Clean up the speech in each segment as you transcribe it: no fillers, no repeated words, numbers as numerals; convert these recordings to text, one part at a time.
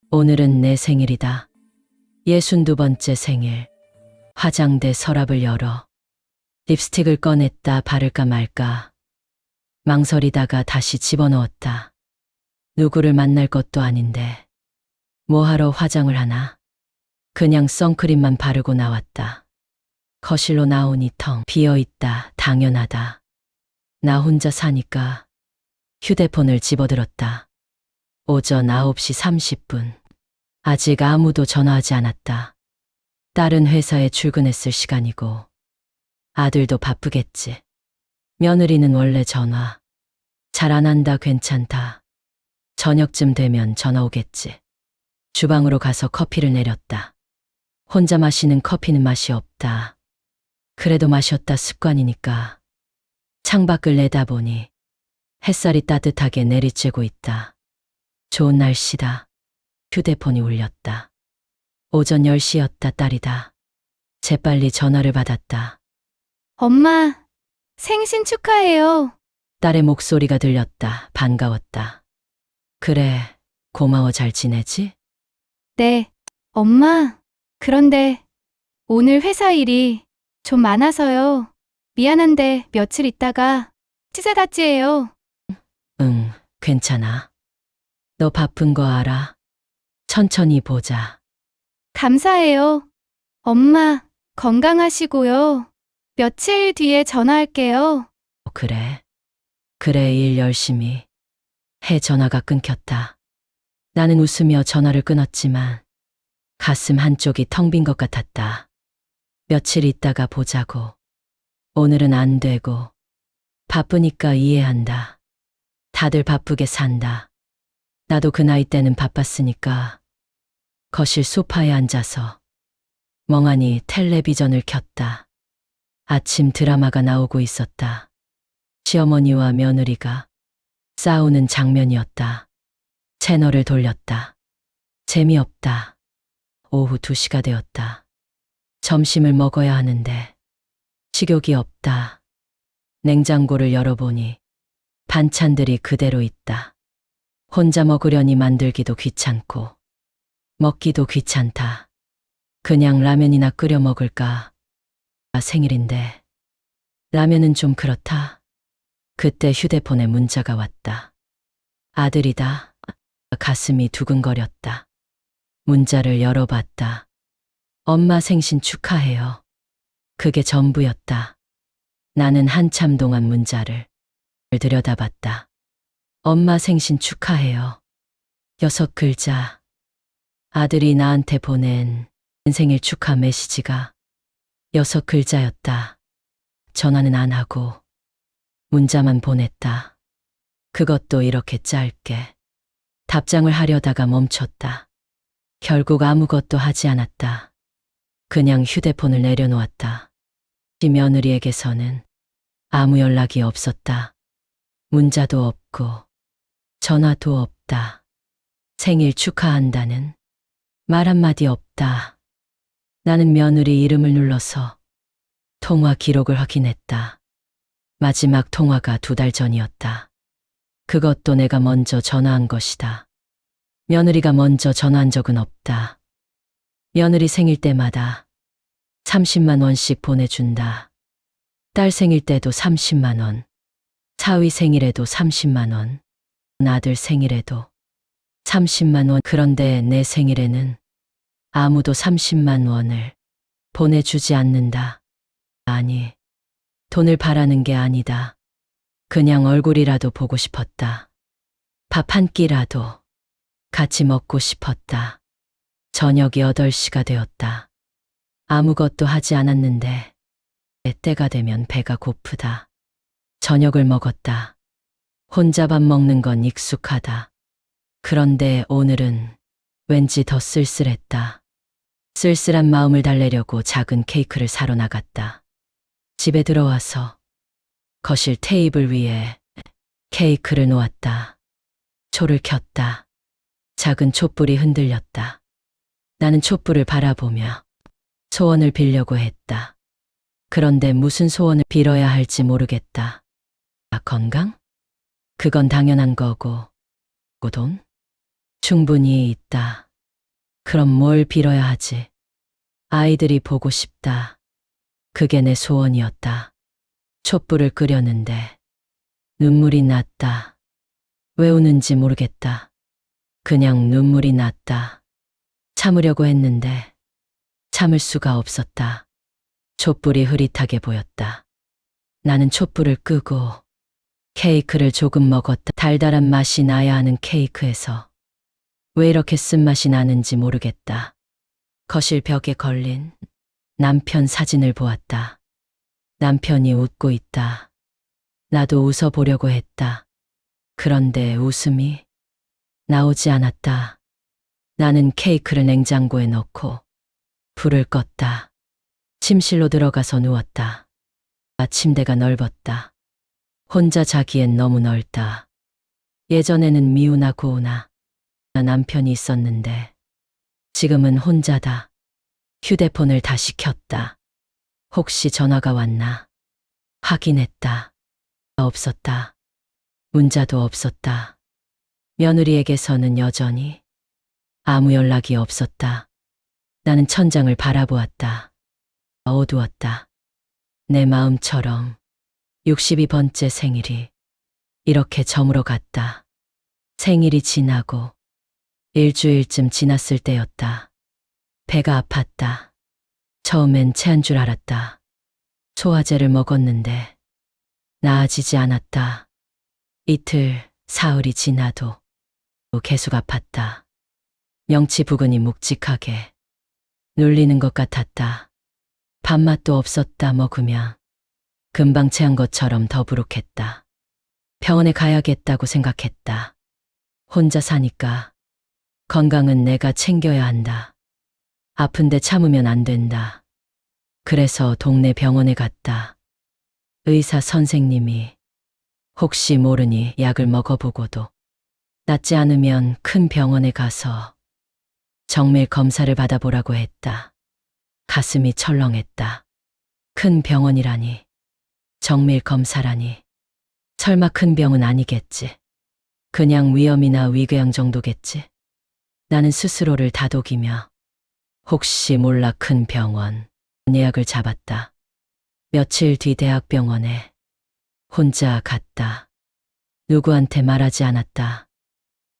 오늘은 내 생일이다. 62번째 생일. 화장대 서랍을 열어 립스틱을 꺼냈다. 바를까 말까 망설이다가 다시 집어넣었다. 누구를 만날 것도 아닌데 뭐하러 화장을 하나. 그냥 선크림만 바르고 나왔다. 거실로 나오니 텅 비어있다. 당연하다. 나 혼자 사니까 휴대폰을 집어들었다. 오전 9시 30분. 아직 아무도 전화하지 않았다. 딸은 회사에 출근했을 시간이고 아들도 바쁘겠지. 며느리는 원래 전화 잘 안 한다. 괜찮다. 저녁쯤 되면 전화 오겠지. 주방으로 가서 커피를 내렸다. 혼자 마시는 커피는 맛이 없다. 그래도 마셨다. 습관이니까. 창밖을 내다보니 햇살이 따뜻하게 내리쬐고 있다. 좋은 날씨다. 휴대폰이 울렸다. 오전 10시였다. 딸이다. 재빨리 전화를 받았다. 엄마, 생신 축하해요. 딸의 목소리가 들렸다. 반가웠다. 그래, 고마워. 잘 지내지? 네, 엄마. 그런데 오늘 회사 일이 좀 많아서요. 미안한데 며칠 있다가 치세다찌예요. 응, 괜찮아. 너 바쁜 거 알아. 천천히 보자. 감사해요. 엄마, 건강하시고요. 며칠 뒤에 전화할게요. 그래. 그래, 일 열심히 해. 전화가 끊겼다. 나는 웃으며 전화를 끊었지만 가슴 한쪽이 텅 빈 것 같았다. 며칠 있다가 보자고. 오늘은 안 되고. 바쁘니까 이해한다. 다들 바쁘게 산다. 나도 그 나이 때는 바빴으니까. 거실 소파에 앉아서 멍하니 텔레비전을 켰다. 아침 드라마가 나오고 있었다. 시어머니와 며느리가 싸우는 장면이었다. 채널을 돌렸다. 재미없다. 오후 2시가 되었다. 점심을 먹어야 하는데 식욕이 없다. 냉장고를 열어보니 반찬들이 그대로 있다. 혼자 먹으려니 만들기도 귀찮고 먹기도 귀찮다. 그냥 라면이나 끓여 먹을까. 생일인데 라면은 좀 그렇다. 그때 휴대폰에 문자가 왔다. 아들이다. 가슴이 두근거렸다. 문자를 열어봤다. 엄마 생신 축하해요. 그게 전부였다. 나는 한참 동안 문자를 들여다봤다. 엄마 생신 축하해요. 6글자. 아들이 나한테 보낸 생일 축하 메시지가 6글자였다. 전화는 안 하고 문자만 보냈다. 그것도 이렇게 짧게. 답장을 하려다가 멈췄다. 결국 아무것도 하지 않았다. 그냥 휴대폰을 내려놓았다. 며느리에게서는 아무 연락이 없었다. 문자도 없고 전화도 없다. 생일 축하한다는 말 한마디 없다. 나는 며느리 이름을 눌러서 통화 기록을 확인했다. 마지막 통화가 2달 전이었다. 그것도 내가 먼저 전화한 것이다. 며느리가 먼저 전화한 적은 없다. 며느리 생일 때마다 30만 원씩 보내준다. 딸 생일 때도 30만 원. 사위 생일에도 30만 원. 아들 생일에도 30만 원. 그런데 내 생일에는 아무도 30만 원을 보내주지 않는다. 아니, 돈을 바라는 게 아니다. 그냥 얼굴이라도 보고 싶었다. 밥 한 끼라도 같이 먹고 싶었다. 저녁이 8시가 되었다. 아무것도 하지 않았는데 때가 되면 배가 고프다. 저녁을 먹었다. 혼자 밥 먹는 건 익숙하다. 그런데 오늘은 왠지 더 쓸쓸했다. 쓸쓸한 마음을 달래려고 작은 케이크를 사러 나갔다. 집에 들어와서 거실 테이블 위에 케이크를 놓았다. 초를 켰다. 작은 촛불이 흔들렸다. 나는 촛불을 바라보며 소원을 빌려고 했다. 그런데 무슨 소원을 빌어야 할지 모르겠다. 건강? 그건 당연한 거고, 돈? 충분히 있다. 그럼 뭘 빌어야 하지? 아이들이 보고 싶다. 그게 내 소원이었다. 촛불을 끄려는데 눈물이 났다. 왜 우는지 모르겠다. 그냥 눈물이 났다. 참으려고 했는데 참을 수가 없었다. 촛불이 흐릿하게 보였다. 나는 촛불을 끄고 케이크를 조금 먹었다. 달달한 맛이 나야 하는 케이크에서 왜 이렇게 쓴맛이 나는지 모르겠다. 거실 벽에 걸린 남편 사진을 보았다. 남편이 웃고 있다. 나도 웃어보려고 했다. 그런데 웃음이 나오지 않았다. 나는 케이크를 냉장고에 넣고 불을 껐다. 침실로 들어가서 누웠다. 침대가 넓었다. 혼자 자기엔 너무 넓다. 예전에는 미우나 고우나 남편이 있었는데 지금은 혼자다. 휴대폰을 다시 켰다. 혹시 전화가 왔나? 확인했다. 없었다. 문자도 없었다. 며느리에게서는 여전히 아무 연락이 없었다. 나는 천장을 바라보았다. 어두웠다. 내 마음처럼 62번째 생일이 이렇게 저물어 갔다. 생일이 지나고 일주일쯤 지났을 때였다. 배가 아팠다. 처음엔 체한 줄 알았다. 소화제를 먹었는데 나아지지 않았다. 이틀, 사흘이 지나도 계속 아팠다. 명치 부근이 묵직하게 눌리는 것 같았다. 밥맛도 없었다. 먹으면 금방 체한 것처럼 더부룩했다. 병원에 가야겠다고 생각했다. 혼자 사니까 건강은 내가 챙겨야 한다. 아픈데 참으면 안 된다. 그래서 동네 병원에 갔다. 의사 선생님이 혹시 모르니 약을 먹어보고도 낫지 않으면 큰 병원에 가서 정밀 검사를 받아보라고 했다. 가슴이 철렁했다. 큰 병원이라니, 정밀 검사라니, 설마 큰 병은 아니겠지. 그냥 위염이나 위궤양 정도겠지. 나는 스스로를 다독이며 혹시 몰라 큰 병원 예약을 잡았다. 며칠 뒤 대학병원에 혼자 갔다. 누구한테 말하지 않았다.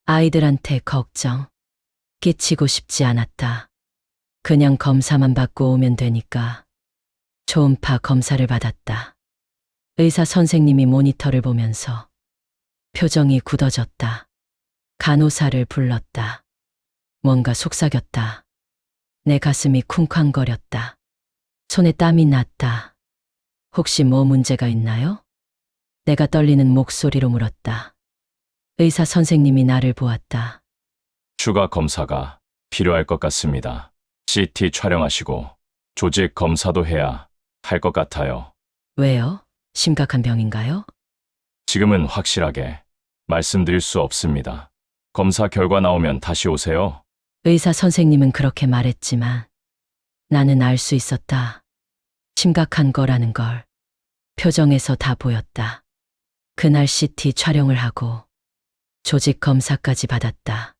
아이들한테 걱정 끼치고 싶지 않았다. 그냥 검사만 받고 오면 되니까 초음파 검사를 받았다. 의사 선생님이 모니터를 보면서 표정이 굳어졌다. 간호사를 불렀다. 뭔가 속삭였다. 내 가슴이 쿵쾅거렸다. 손에 땀이 났다. 혹시 뭐 문제가 있나요? 내가 떨리는 목소리로 물었다. 의사 선생님이 나를 보았다. 추가 검사가 필요할 것 같습니다. CT 촬영하시고 조직 검사도 해야 할 것 같아요. 왜요? 심각한 병인가요? 지금은 확실하게 말씀드릴 수 없습니다. 검사 결과 나오면 다시 오세요. 의사 선생님은 그렇게 말했지만 나는 알 수 있었다. 심각한 거라는 걸 표정에서 다 보였다. 그날 CT 촬영을 하고 조직 검사까지 받았다.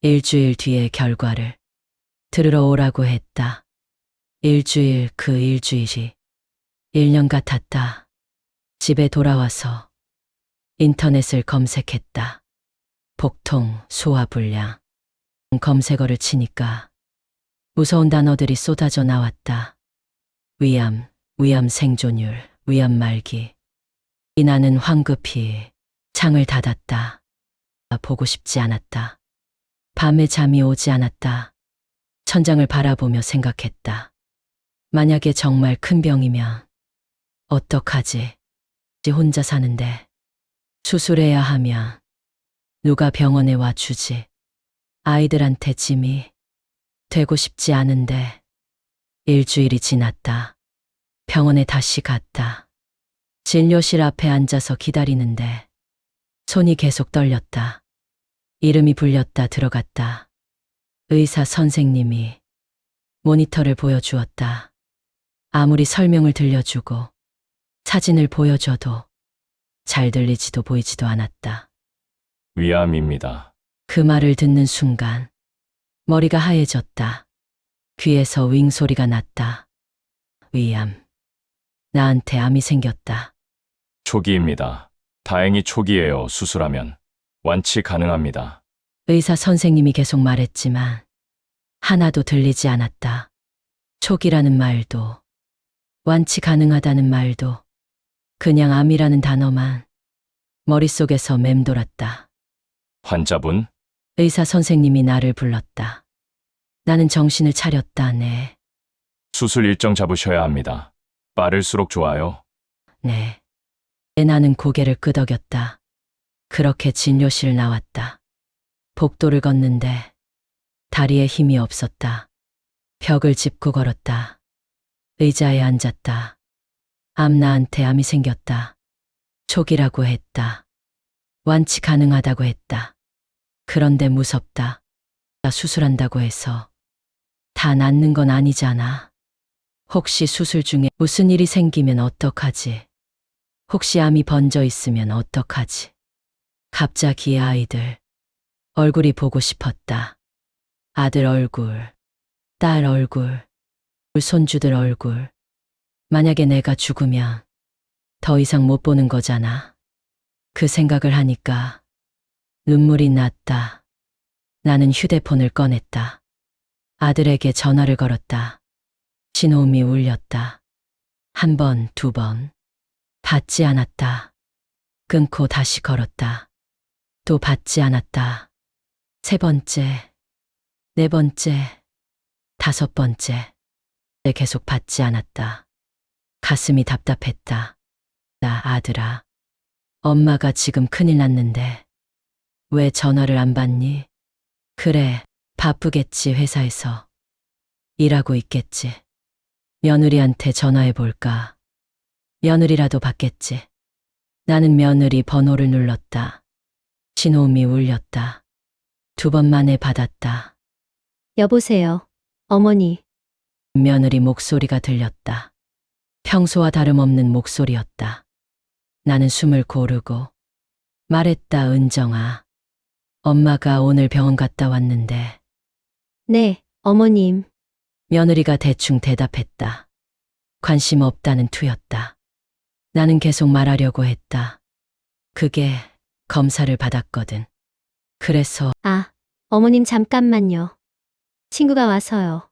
일주일 뒤에 결과를 들으러 오라고 했다. 일주일, 그 일주일이 1년 같았다. 집에 돌아와서 인터넷을 검색했다. 복통, 소화불량. 검색어를 치니까 무서운 단어들이 쏟아져 나왔다. 위암, 위암 생존율, 위암 말기. 나는 황급히 창을 닫았다. 보고 싶지 않았다. 밤에 잠이 오지 않았다. 천장을 바라보며 생각했다. 만약에 정말 큰 병이면 어떡하지? 혼자 사는데 수술해야 하면 누가 병원에 와주지? 아이들한테 짐이 되고 싶지 않은데 일주일이 지났다. 병원에 다시 갔다. 진료실 앞에 앉아서 기다리는데 손이 계속 떨렸다. 이름이 불렸다. 들어갔다. 의사 선생님이 모니터를 보여주었다. 아무리 설명을 들려주고 사진을 보여줘도 잘 들리지도 보이지도 않았다. 위암입니다. 그 말을 듣는 순간 머리가 하얘졌다. 귀에서 윙 소리가 났다. 위암. 나한테 암이 생겼다. 초기입니다. 다행히 초기예요. 수술하면 완치 가능합니다. 의사 선생님이 계속 말했지만 하나도 들리지 않았다. 초기라는 말도, 완치 가능하다는 말도, 그냥 암이라는 단어만 머릿속에서 맴돌았다. 환자분? 의사 선생님이 나를 불렀다. 나는 정신을 차렸다. 네, 수술 일정 잡으셔야 합니다. 빠를수록 좋아요. 네. 나는 고개를 끄덕였다. 그렇게 진료실 나왔다. 복도를 걷는데 다리에 힘이 없었다. 벽을 짚고 걸었다. 의자에 앉았다. 나한테 암이 생겼다. 초기라고 했다. 완치 가능하다고 했다. 그런데 무섭다. 나 수술한다고 해서 다 낫는 건 아니잖아. 혹시 수술 중에 무슨 일이 생기면 어떡하지? 혹시 암이 번져 있으면 어떡하지? 갑자기 아이들 얼굴이 보고 싶었다. 아들 얼굴, 딸 얼굴, 손주들 얼굴. 만약에 내가 죽으면 더 이상 못 보는 거잖아. 그 생각을 하니까 눈물이 났다. 나는 휴대폰을 꺼냈다. 아들에게 전화를 걸었다. 신호음이 울렸다. 한 번, 두 번. 받지 않았다. 끊고 다시 걸었다. 또 받지 않았다. 세 번째, 네 번째, 다섯 번째. 계속 받지 않았다. 가슴이 답답했다. 나 아들아, 엄마가 지금 큰일 났는데 왜 전화를 안 받니? 그래, 바쁘겠지. 회사에서 일하고 있겠지. 며느리한테 전화해 볼까? 며느리라도 받겠지. 나는 며느리 번호를 눌렀다. 신호음이 울렸다. 두 번 만에 받았다. 여보세요, 어머니. 며느리 목소리가 들렸다. 평소와 다름없는 목소리였다. 나는 숨을 고르고 말했다. 은정아, 엄마가 오늘 병원 갔다 왔는데. 네, 어머님. 며느리가 대충 대답했다. 관심 없다는 투였다. 나는 계속 말하려고 했다. 그게 검사를 받았거든. 그래서 아, 어머님 잠깐만요. 친구가 와서요.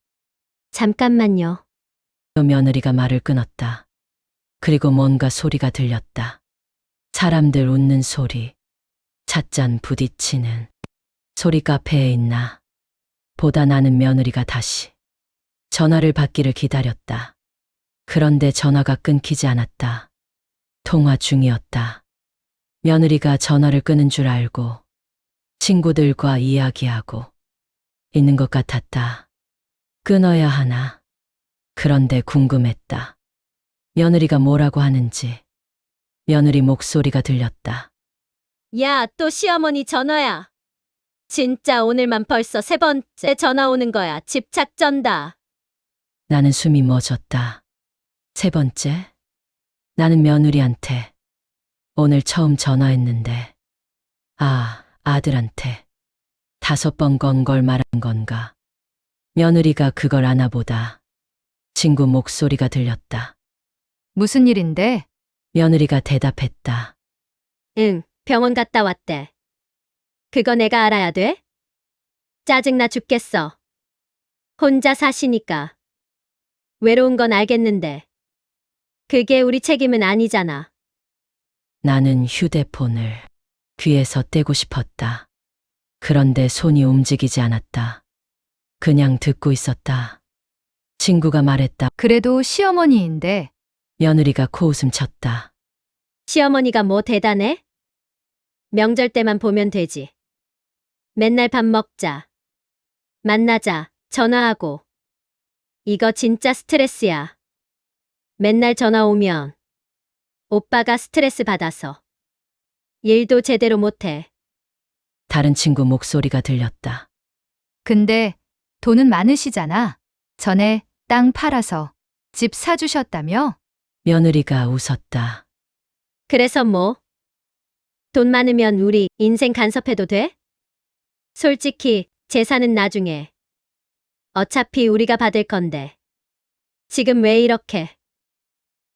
잠깐만요. 며느리가 말을 끊었다. 그리고 뭔가 소리가 들렸다. 사람들 웃는 소리, 찻잔 부딪히는 소리. 카페에 있나 보다. 나는 며느리가 다시 전화를 받기를 기다렸다. 그런데 전화가 끊기지 않았다. 통화 중이었다. 며느리가 전화를 끊은 줄 알고 친구들과 이야기하고 있는 것 같았다. 끊어야 하나? 그런데 궁금했다. 며느리가 뭐라고 하는지. 며느리 목소리가 들렸다. 야, 또 시어머니 전화야. 진짜 오늘만 벌써 세 번째 전화 오는 거야. 집착 쩐다. 나는 숨이 멎었다. 세 번째? 나는 며느리한테 오늘 처음 전화했는데, 아들한테 5번 건 걸 말한 건가? 며느리가 그걸 아나 보다. 친구 목소리가 들렸다. 무슨 일인데? 며느리가 대답했다. 응, 병원 갔다 왔대. 그거 내가 알아야 돼? 짜증나 죽겠어. 혼자 사시니까. 외로운 건 알겠는데. 그게 우리 책임은 아니잖아. 나는 휴대폰을 귀에서 떼고 싶었다. 그런데 손이 움직이지 않았다. 그냥 듣고 있었다. 친구가 말했다. 그래도 시어머니인데. 며느리가 코웃음 쳤다. 시어머니가 뭐 대단해? 명절 때만 보면 되지. 맨날 밥 먹자. 만나자. 전화하고. 이거 진짜 스트레스야. 맨날 전화 오면 오빠가 스트레스 받아서 일도 제대로 못해. 다른 친구 목소리가 들렸다. 근데 돈은 많으시잖아. 전에 땅 팔아서 집 사주셨다며? 며느리가 웃었다. 그래서 뭐? 돈 많으면 우리 인생 간섭해도 돼? 솔직히 재산은 나중에 어차피 우리가 받을 건데. 지금 왜 이렇게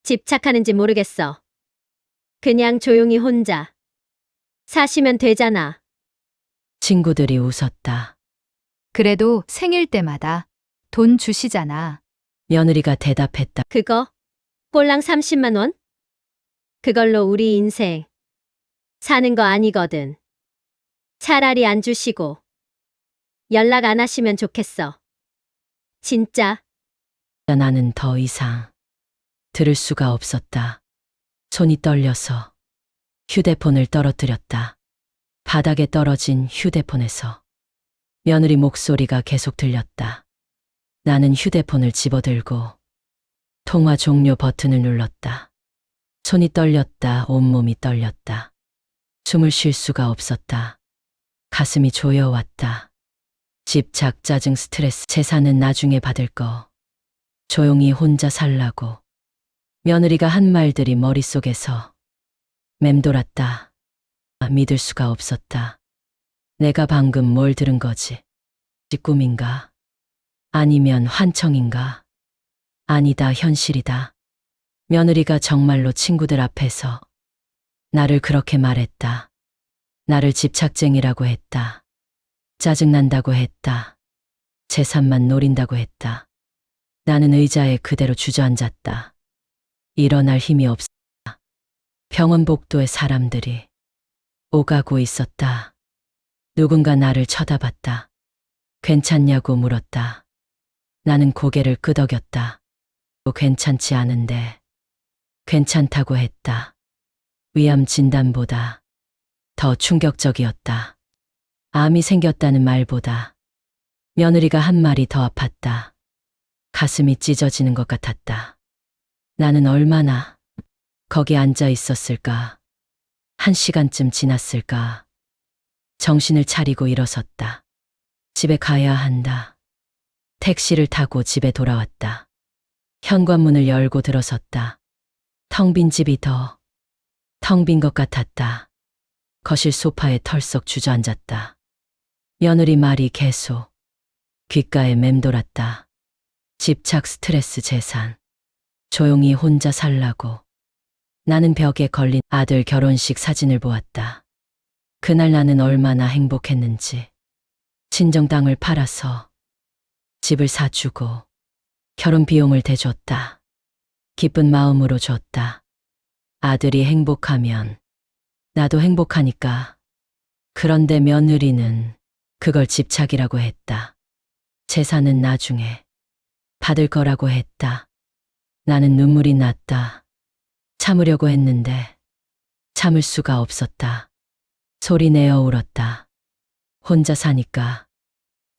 집착하는지 모르겠어. 그냥 조용히 혼자 사시면 되잖아. 친구들이 웃었다. 그래도 생일 때마다 돈 주시잖아. 며느리가 대답했다. 그거 꼴랑 30만 원? 그걸로 우리 인생 사는 거 아니거든. 차라리 안 주시고 연락 안 하시면 좋겠어. 진짜. 나는 더 이상 들을 수가 없었다. 손이 떨려서 휴대폰을 떨어뜨렸다. 바닥에 떨어진 휴대폰에서 며느리 목소리가 계속 들렸다. 나는 휴대폰을 집어들고 통화 종료 버튼을 눌렀다. 손이 떨렸다. 온몸이 떨렸다. 숨을 쉴 수가 없었다. 가슴이 조여왔다. 집착, 짜증, 스트레스, 재산은 나중에 받을 거. 조용히 혼자 살라고. 며느리가 한 말들이 머릿속에서 맴돌았다. 믿을 수가 없었다. 내가 방금 뭘 들은 거지? 꿈인가? 아니면 환청인가? 아니다, 현실이다. 며느리가 정말로 친구들 앞에서 나를 그렇게 말했다. 나를 집착쟁이라고 했다. 짜증난다고 했다. 재산만 노린다고 했다. 나는 의자에 그대로 주저앉았다. 일어날 힘이 없었다. 병원 복도에 사람들이 오가고 있었다. 누군가 나를 쳐다봤다. 괜찮냐고 물었다. 나는 고개를 끄덕였다. 괜찮지 않은데. 괜찮다고 했다. 위암 진단보다 더 충격적이었다. 암이 생겼다는 말보다 며느리가 한 말이 더 아팠다. 가슴이 찢어지는 것 같았다. 나는 얼마나 거기 앉아 있었을까? 1시간쯤 지났을까? 정신을 차리고 일어섰다. 집에 가야 한다. 택시를 타고 집에 돌아왔다. 현관문을 열고 들어섰다. 텅 빈 집이 더 텅 빈 것 같았다. 거실 소파에 털썩 주저앉았다. 며느리 말이 계속 귓가에 맴돌았다. 집착, 스트레스, 재산. 조용히 혼자 살라고. 나는 벽에 걸린 아들 결혼식 사진을 보았다. 그날 나는 얼마나 행복했는지. 친정 땅을 팔아서 집을 사주고 결혼 비용을 대줬다. 기쁜 마음으로 줬다. 아들이 행복하면 나도 행복하니까. 그런데 며느리는 그걸 집착이라고 했다. 재산은 나중에 받을 거라고 했다. 나는 눈물이 났다. 참으려고 했는데 참을 수가 없었다. 소리 내어 울었다. 혼자 사니까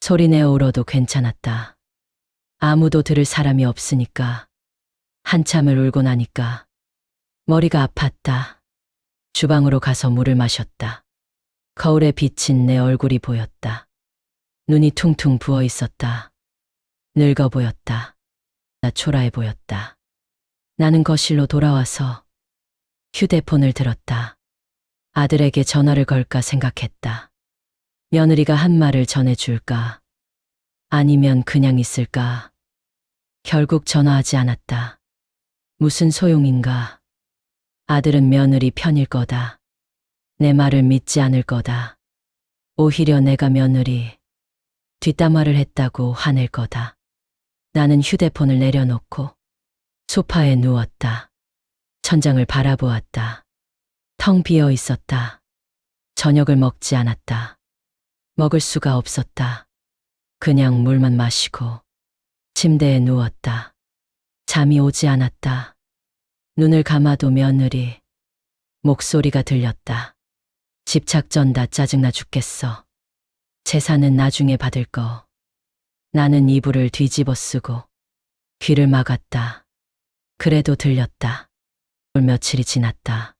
소리 내어 울어도 괜찮았다. 아무도 들을 사람이 없으니까. 한참을 울고 나니까 머리가 아팠다. 주방으로 가서 물을 마셨다. 거울에 비친 내 얼굴이 보였다. 눈이 퉁퉁 부어 있었다. 늙어 보였다. 나 초라해 보였다. 나는 거실로 돌아와서 휴대폰을 들었다. 아들에게 전화를 걸까 생각했다. 며느리가 한 말을 전해줄까? 아니면 그냥 있을까? 결국 전화하지 않았다. 무슨 소용인가? 아들은 며느리 편일 거다. 내 말을 믿지 않을 거다. 오히려 내가 며느리 뒷담화를 했다고 화낼 거다. 나는 휴대폰을 내려놓고 소파에 누웠다. 천장을 바라보았다. 텅 비어 있었다. 저녁을 먹지 않았다. 먹을 수가 없었다. 그냥 물만 마시고 침대에 누웠다. 잠이 오지 않았다. 눈을 감아도 며느리 목소리가 들렸다. 집착전다. 짜증나 죽겠어. 재산은 나중에 받을 거. 나는 이불을 뒤집어 쓰고 귀를 막았다. 그래도 들렸다. 며칠이 지났다.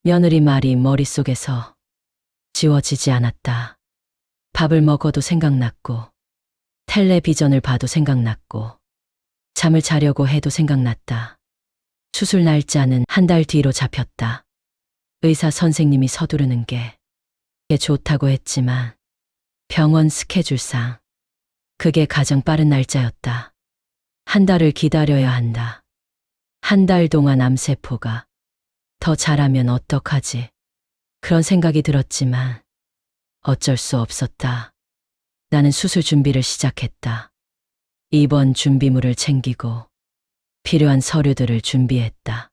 며느리 말이 머릿속에서 지워지지 않았다. 밥을 먹어도 생각났고 텔레비전을 봐도 생각났고 잠을 자려고 해도 생각났다. 수술 날짜는 한 달 뒤로 잡혔다. 의사 선생님이 서두르는 게 좋다고 했지만 병원 스케줄상 그게 가장 빠른 날짜였다. 한 달을 기다려야 한다. 한 달 동안 암세포가 더 자라면 어떡하지? 그런 생각이 들었지만 어쩔 수 없었다. 나는 수술 준비를 시작했다. 입원 준비물을 챙기고 필요한 서류들을 준비했다.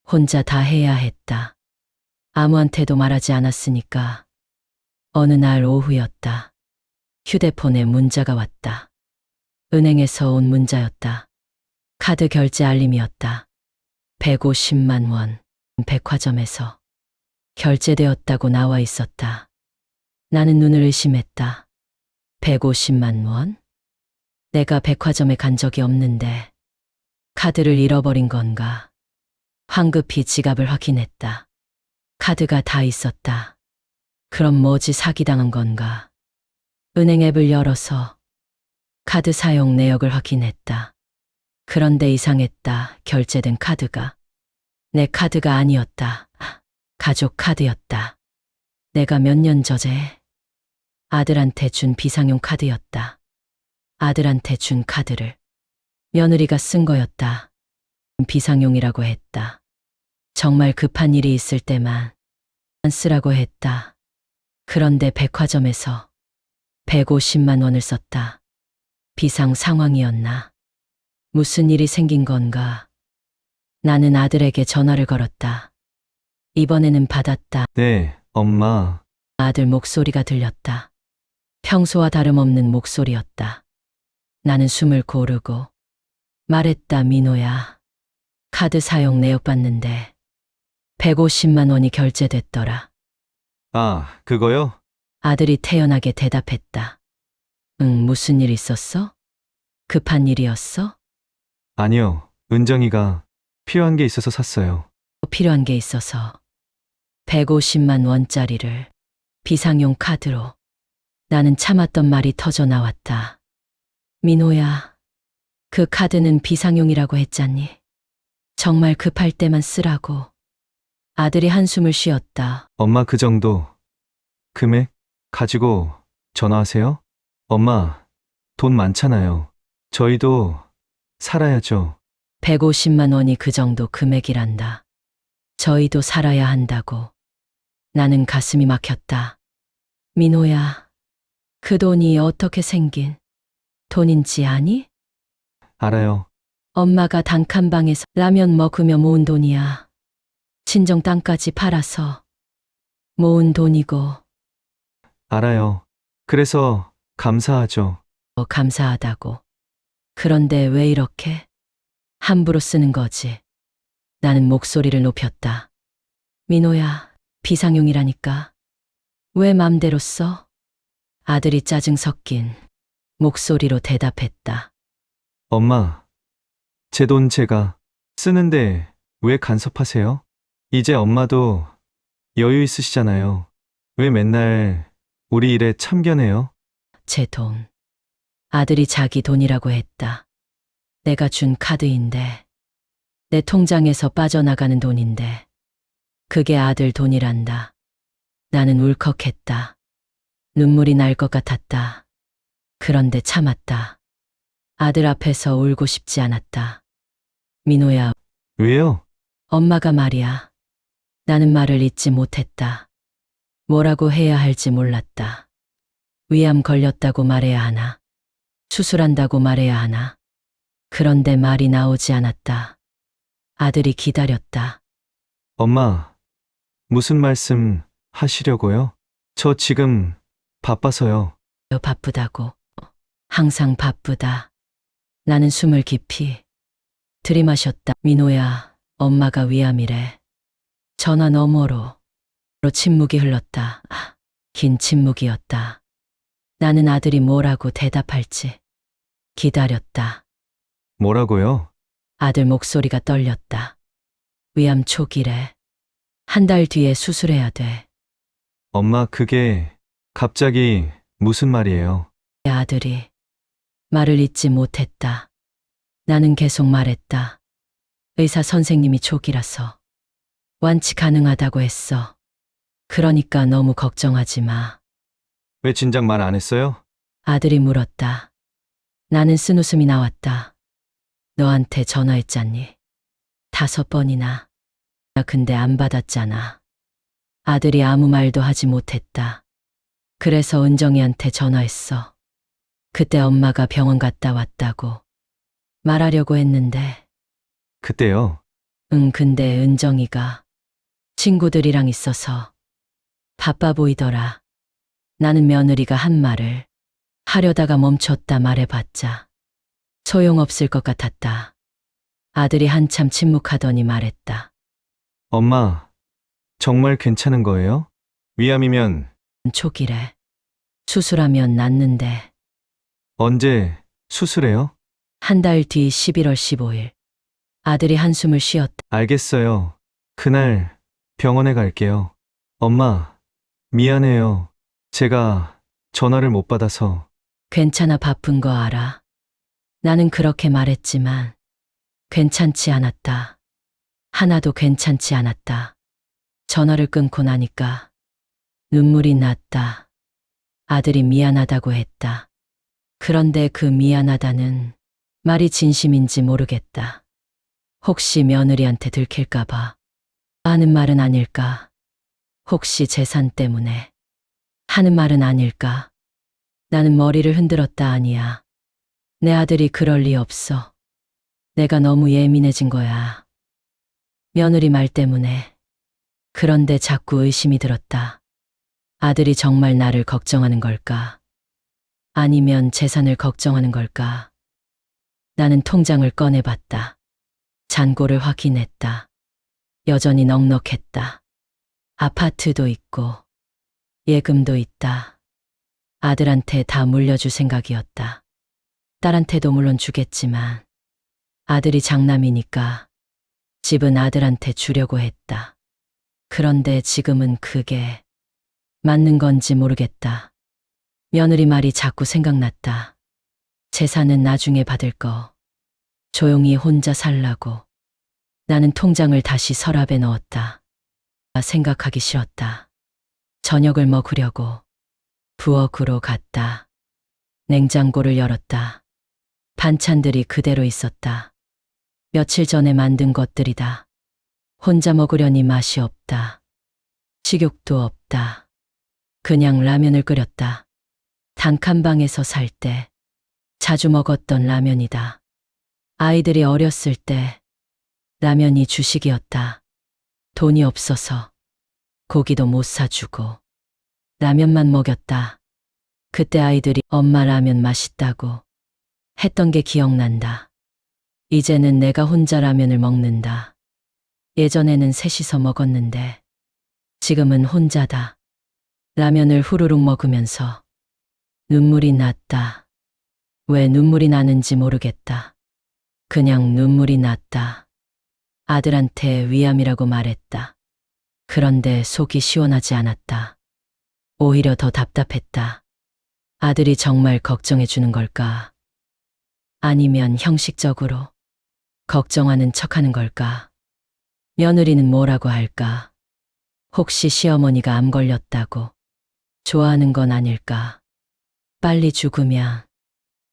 혼자 다 해야 했다. 아무한테도 말하지 않았으니까. 어느 날 오후였다. 휴대폰에 문자가 왔다. 은행에서 온 문자였다. 카드 결제 알림이었다. 150만 원, 백화점에서 결제되었다고 나와 있었다. 나는 눈을 의심했다. 150만 원? 내가 백화점에 간 적이 없는데 카드를 잃어버린 건가? 황급히 지갑을 확인했다. 카드가 다 있었다. 그럼 뭐지, 사기당한 건가? 은행 앱을 열어서 카드 사용 내역을 확인했다. 그런데 이상했다. 결제된 카드가 내 카드가 아니었다. 가족 카드였다. 내가 몇 년 전에 아들한테 준 비상용 카드였다. 아들한테 준 카드를 며느리가 쓴 거였다. 비상용이라고 했다. 정말 급한 일이 있을 때만 쓰라고 했다. 그런데 백화점에서 150만 원을 썼다. 비상 상황이었나? 무슨 일이 생긴 건가? 나는 아들에게 전화를 걸었다. 이번에는 받았다. 네, 엄마. 아들 목소리가 들렸다. 평소와 다름없는 목소리였다. 나는 숨을 고르고 말했다. 민호야, 카드 사용 내역 봤는데 150만 원이 결제됐더라. 아, 그거요? 아들이 태연하게 대답했다. 응, 무슨 일 있었어? 급한 일이었어? 아니요. 은정이가 필요한 게 있어서 샀어요. 필요한 게 있어서 150만 원짜리를 비상용 카드로. 나는 참았던 말이 터져 나왔다. 민호야, 그 카드는 비상용이라고 했잖니. 정말 급할 때만 쓰라고. 아들이 한숨을 쉬었다. 엄마 그 정도 금액 가지고 전화하세요? 엄마, 돈 많잖아요. 저희도 살아야죠. 150만 원이 그 정도 금액이란다. 저희도 살아야 한다고. 나는 가슴이 막혔다. 민호야, 그 돈이 어떻게 생긴 돈인지 아니? 알아요. 엄마가 단칸방에서 라면 먹으며 모은 돈이야. 친정 땅까지 팔아서 모은 돈이고. 알아요. 그래서 감사하죠. 감사하다고. 그런데 왜 이렇게 함부로 쓰는 거지? 나는 목소리를 높였다. 민호야, 비상용이라니까. 왜 맘대로 써? 아들이 짜증 섞인 목소리로 대답했다. 엄마, 제 돈 제가 쓰는데 왜 간섭하세요? 이제 엄마도 여유 있으시잖아요. 왜 맨날 우리 일에 참견해요? 제 돈. 아들이 자기 돈이라고 했다. 내가 준 카드인데, 내 통장에서 빠져나가는 돈인데, 그게 아들 돈이란다. 나는 울컥했다. 눈물이 날 것 같았다. 그런데 참았다. 아들 앞에서 울고 싶지 않았다. 민호야, 왜요? 엄마가 말이야. 나는 말을 잇지 못했다. 뭐라고 해야 할지 몰랐다. 위암 걸렸다고 말해야 하나? 수술한다고 말해야 하나? 그런데 말이 나오지 않았다. 아들이 기다렸다. 엄마, 무슨 말씀 하시려고요? 저 지금 바빠서요. 바쁘다고. 항상 바쁘다. 나는 숨을 깊이 들이마셨다. 민호야, 엄마가 위암이래. 전화 너머로 침묵이 흘렀다. 긴 침묵이었다. 나는 아들이 뭐라고 대답할지 기다렸다. 뭐라고요? 아들 목소리가 떨렸다. 위암 초기래. 한 달 뒤에 수술해야 돼. 엄마, 그게 갑자기 무슨 말이에요? 아들이 말을 잇지 못했다. 나는 계속 말했다. 의사 선생님이 초기라서 완치 가능하다고 했어. 그러니까 너무 걱정하지 마. 왜 진작 말 안 했어요? 아들이 물었다. 나는 쓴웃음이 나왔다. 너한테 전화했잖니. 5번이나. 나 근데 안 받았잖아. 아들이 아무 말도 하지 못했다. 그래서 은정이한테 전화했어. 그때 엄마가 병원 갔다 왔다고 말하려고 했는데, 그때요. 응, 근데 은정이가 친구들이랑 있어서 바빠 보이더라. 나는 며느리가 한 말을 하려다가 멈췄다 말해봤자 소용없을 것 같았다. 아들이 한참 침묵하더니 말했다. 엄마, 정말 괜찮은 거예요? 위암이면 초기래. 수술하면 낫는데. 언제 수술해요? 한 달 뒤 11월 15일. 아들이 한숨을 쉬었다. 알겠어요. 그날 병원에 갈게요. 엄마, 미안해요. 제가 전화를 못 받아서. 괜찮아, 바쁜 거 알아. 나는 그렇게 말했지만 괜찮지 않았다. 하나도 괜찮지 않았다. 전화를 끊고 나니까 눈물이 났다. 아들이 미안하다고 했다. 그런데 그 미안하다는 말이 진심인지 모르겠다. 혹시 며느리한테 들킬까봐 하는 말은 아닐까? 혹시 재산 때문에 하는 말은 아닐까? 나는 머리를 흔들었다. 아니야. 내 아들이 그럴 리 없어. 내가 너무 예민해진 거야. 며느리 말 때문에. 그런데 자꾸 의심이 들었다. 아들이 정말 나를 걱정하는 걸까? 아니면 재산을 걱정하는 걸까? 나는 통장을 꺼내봤다. 잔고를 확인했다. 여전히 넉넉했다. 아파트도 있고 예금도 있다. 아들한테 다 물려줄 생각이었다. 딸한테도 물론 주겠지만 아들이 장남이니까 집은 아들한테 주려고 했다. 그런데 지금은 그게 맞는 건지 모르겠다. 며느리 말이 자꾸 생각났다. 재산은 나중에 받을 거. 조용히 혼자 살라고. 나는 통장을 다시 서랍에 넣었다. 생각하기 싫었다. 저녁을 먹으려고 부엌으로 갔다. 냉장고를 열었다. 반찬들이 그대로 있었다. 며칠 전에 만든 것들이다. 혼자 먹으려니 맛이 없다. 식욕도 없다. 그냥 라면을 끓였다. 단칸방에서 살 때 자주 먹었던 라면이다. 아이들이 어렸을 때 라면이 주식이었다. 돈이 없어서 고기도 못 사주고 라면만 먹였다. 그때 아이들이 엄마 라면 맛있다고 했던 게 기억난다. 이제는 내가 혼자 라면을 먹는다. 예전에는 셋이서 먹었는데 지금은 혼자다. 라면을 후루룩 먹으면서 눈물이 났다. 왜 눈물이 나는지 모르겠다. 그냥 눈물이 났다. 아들한테 위암이라고 말했다. 그런데 속이 시원하지 않았다. 오히려 더 답답했다. 아들이 정말 걱정해 주는 걸까? 아니면 형식적으로 걱정하는 척하는 걸까? 며느리는 뭐라고 할까? 혹시 시어머니가 암 걸렸다고 좋아하는 건 아닐까? 빨리 죽으면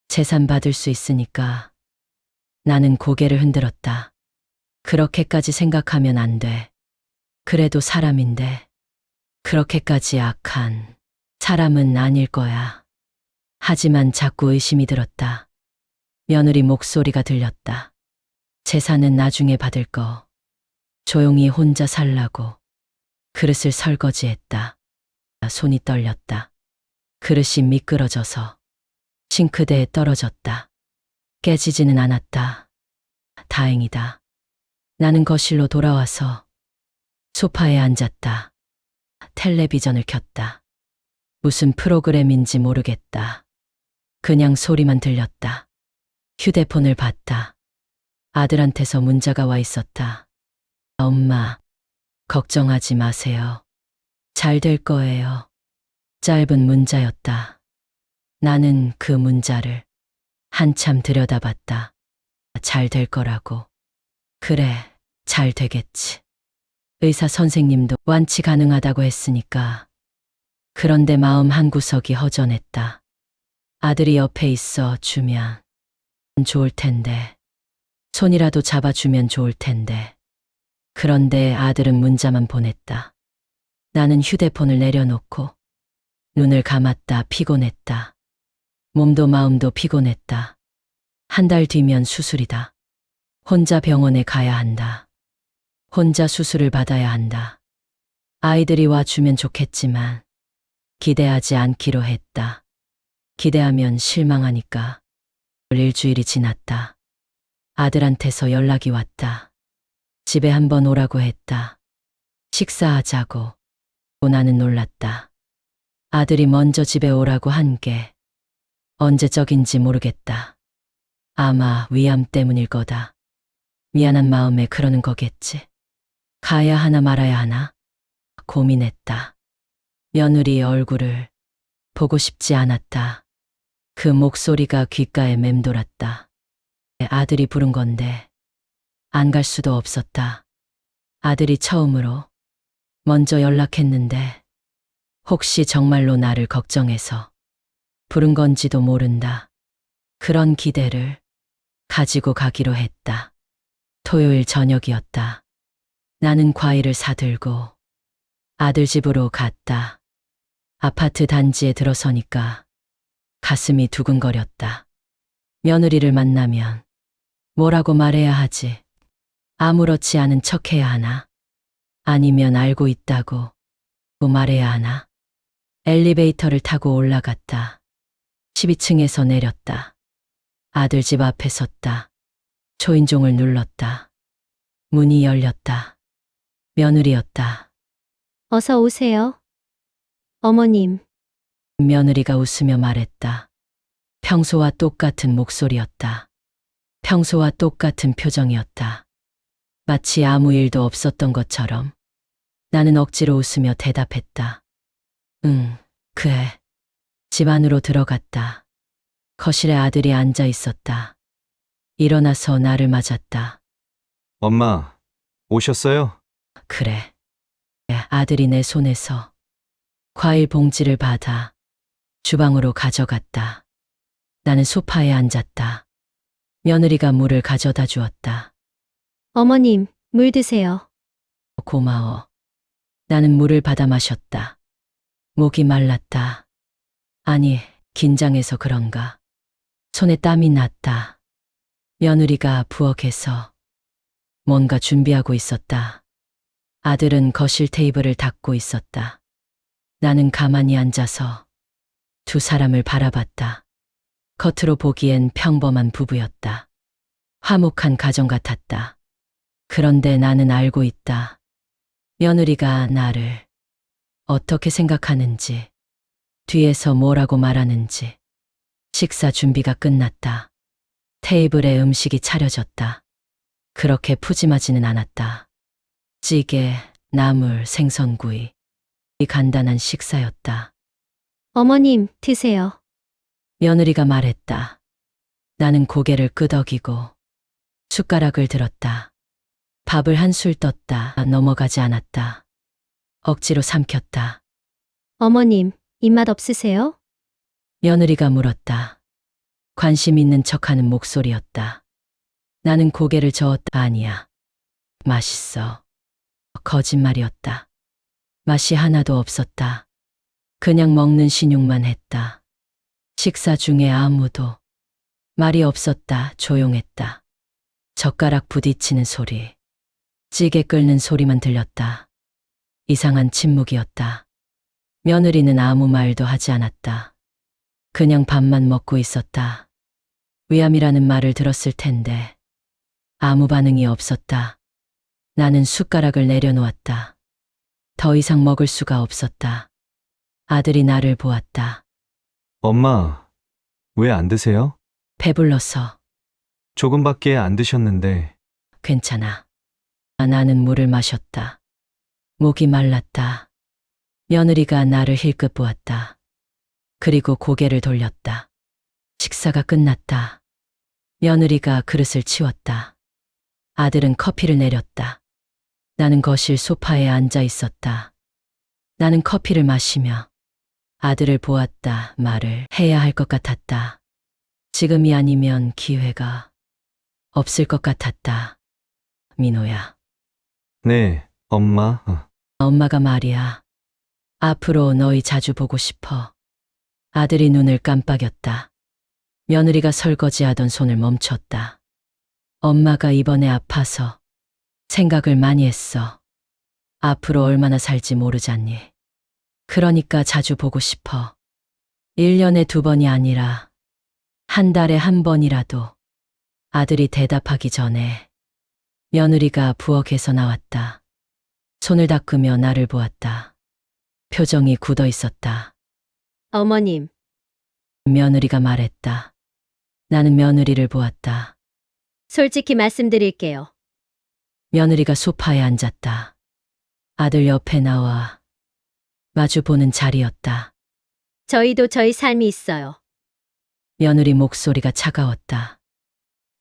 재산 받을 수 있으니까. 나는 고개를 흔들었다. 그렇게까지 생각하면 안 돼. 그래도 사람인데 그렇게까지 악한 사람은 아닐 거야. 하지만 자꾸 의심이 들었다. 며느리 목소리가 들렸다. 재산은 나중에 받을 거. 조용히 혼자 살라고. 그릇을 설거지했다. 손이 떨렸다. 그릇이 미끄러져서 싱크대에 떨어졌다. 깨지지는 않았다. 다행이다. 나는 거실로 돌아와서 소파에 앉았다. 텔레비전을 켰다. 무슨 프로그램인지 모르겠다. 그냥 소리만 들렸다. 휴대폰을 봤다. 아들한테서 문자가 와 있었다. 엄마, 걱정하지 마세요. 잘 될 거예요. 짧은 문자였다. 나는 그 문자를 한참 들여다봤다. 잘 될 거라고. 그래, 잘 되겠지. 의사 선생님도 완치 가능하다고 했으니까. 그런데 마음 한구석이 허전했다. 아들이 옆에 있어 주면 좋을 텐데. 손이라도 잡아주면 좋을 텐데. 그런데 아들은 문자만 보냈다. 나는 휴대폰을 내려놓고 눈을 감았다. 피곤했다. 몸도 마음도 피곤했다. 한 달 뒤면 수술이다. 혼자 병원에 가야 한다. 혼자 수술을 받아야 한다. 아이들이 와주면 좋겠지만 기대하지 않기로 했다. 기대하면 실망하니까. 일주일이 지났다. 아들한테서 연락이 왔다. 집에 한번 오라고 했다. 식사하자고. 나는 놀랐다. 아들이 먼저 집에 오라고 한 게 언제적인지 모르겠다. 아마 위암 때문일 거다. 미안한 마음에 그러는 거겠지. 가야 하나 말아야 하나? 고민했다. 며느리 얼굴을 보고 싶지 않았다. 그 목소리가 귓가에 맴돌았다. 아들이 부른 건데 안 갈 수도 없었다. 아들이 처음으로 먼저 연락했는데 혹시 정말로 나를 걱정해서 부른 건지도 모른다. 그런 기대를 가지고 가기로 했다. 토요일 저녁이었다. 나는 과일을 사들고 아들 집으로 갔다. 아파트 단지에 들어서니까 가슴이 두근거렸다. 며느리를 만나면 뭐라고 말해야 하지? 아무렇지 않은 척 해야 하나? 아니면 알고 있다고 말해야 하나? 엘리베이터를 타고 올라갔다. 12층에서 내렸다. 아들 집 앞에 섰다. 초인종을 눌렀다. 문이 열렸다. 며느리였다. 어서 오세요. 어머님, 며느리가 웃으며 말했다. 평소와 똑같은 목소리였다. 평소와 똑같은 표정이었다. 마치 아무 일도 없었던 것처럼. 나는 억지로 웃으며 대답했다. 응, 그래. 집 안으로 들어갔다. 거실에 아들이 앉아 있었다. 일어나서 나를 맞았다. 엄마, 오셨어요? 그래. 아들이 내 손에서 과일 봉지를 받아 주방으로 가져갔다. 나는 소파에 앉았다. 며느리가 물을 가져다 주었다. 어머님, 물 드세요. 고마워. 나는 물을 받아 마셨다. 목이 말랐다. 아니, 긴장해서 그런가. 손에 땀이 났다. 며느리가 부엌에서 뭔가 준비하고 있었다. 아들은 거실 테이블을 닦고 있었다. 나는 가만히 앉아서 두 사람을 바라봤다. 겉으로 보기엔 평범한 부부였다. 화목한 가정 같았다. 그런데 나는 알고 있다. 며느리가 나를 어떻게 생각하는지, 뒤에서 뭐라고 말하는지. 식사 준비가 끝났다. 테이블에 음식이 차려졌다. 그렇게 푸짐하지는 않았다. 찌개, 나물, 생선구이. 이 간단한 식사였다. 어머님, 드세요. 며느리가 말했다. 나는 고개를 끄덕이고 숟가락을 들었다. 밥을 한술 떴다. 넘어가지 않았다. 억지로 삼켰다. 어머님, 입맛 없으세요? 며느리가 물었다. 관심 있는 척하는 목소리였다. 나는 고개를 저었다. 아니야. 맛있어. 거짓말이었다. 맛이 하나도 없었다. 그냥 먹는 신용만 했다. 식사 중에 아무도 말이 없었다. 조용했다. 젓가락 부딪히는 소리, 찌개 끓는 소리만 들렸다. 이상한 침묵이었다. 며느리는 아무 말도 하지 않았다. 그냥 밥만 먹고 있었다. 위암이라는 말을 들었을 텐데 아무 반응이 없었다. 나는 숟가락을 내려놓았다. 더 이상 먹을 수가 없었다. 아들이 나를 보았다. 엄마, 왜 안 드세요? 배불러서. 조금밖에 안 드셨는데. 괜찮아. 나는 물을 마셨다. 목이 말랐다. 며느리가 나를 힐끗 보았다. 그리고 고개를 돌렸다. 식사가 끝났다. 며느리가 그릇을 치웠다. 아들은 커피를 내렸다. 나는 거실 소파에 앉아 있었다. 나는 커피를 마시며 아들을 보았다. 말을 해야 할 것 같았다. 지금이 아니면 기회가 없을 것 같았다. 민호야, 네, 엄마. 엄마가 말이야. 앞으로 너희 자주 보고 싶어. 아들이 눈을 깜빡였다. 며느리가 설거지하던 손을 멈췄다. 엄마가 이번에 아파서 생각을 많이 했어. 앞으로 얼마나 살지 모르잖니. 그러니까 자주 보고 싶어. 1년에 2번이 아니라 한 달에 1번이라도. 아들이 대답하기 전에 며느리가 부엌에서 나왔다. 손을 닦으며 나를 보았다. 표정이 굳어 있었다. 어머님, 며느리가 말했다. 나는 며느리를 보았다. 솔직히 말씀드릴게요. 며느리가 소파에 앉았다. 아들 옆에 나와 마주 보는 자리였다. 저희도 저희 삶이 있어요. 며느리 목소리가 차가웠다.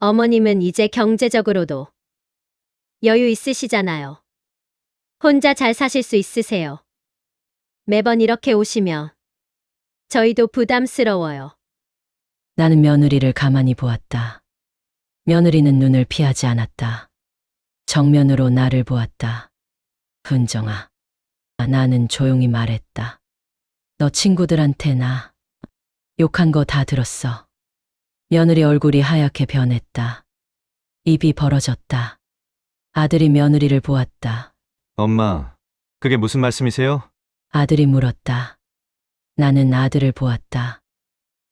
어머님은 이제 경제적으로도 여유 있으시잖아요. 혼자 잘 사실 수 있으세요. 매번 이렇게 오시면 저희도 부담스러워요. 나는 며느리를 가만히 보았다. 며느리는 눈을 피하지 않았다. 정면으로 나를 보았다. 은정아, 나는 조용히 말했다. 너 친구들한테 나 욕한 거 다 들었어. 며느리 얼굴이 하얗게 변했다. 입이 벌어졌다. 아들이 며느리를 보았다. 엄마, 그게 무슨 말씀이세요? 아들이 물었다. 나는 아들을 보았다.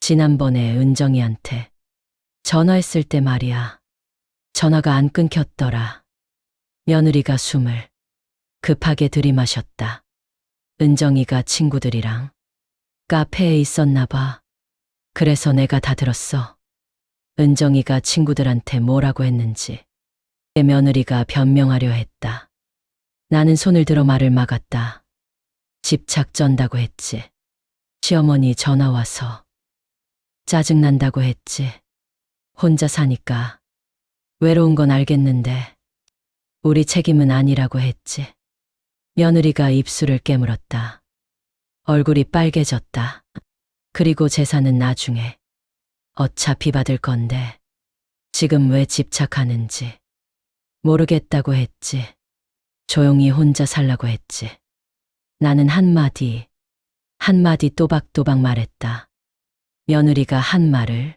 지난번에 은정이한테 전화했을 때 말이야. 전화가 안 끊겼더라. 며느리가 숨을 급하게 들이마셨다. 은정이가 친구들이랑 카페에 있었나 봐. 그래서 내가 다 들었어. 은정이가 친구들한테 뭐라고 했는지. 내 며느리가 변명하려 했다. 나는 손을 들어 말을 막았다. 집착 전다고 했지. 시어머니 전화 와서 짜증난다고 했지. 혼자 사니까 외로운 건 알겠는데 우리 책임은 아니라고 했지. 며느리가 입술을 깨물었다. 얼굴이 빨개졌다. 그리고 재산은 나중에 어차피 받을 건데 지금 왜 집착하는지 모르겠다고 했지. 조용히 혼자 살라고 했지. 나는 한마디 또박또박 말했다. 며느리가 한 말을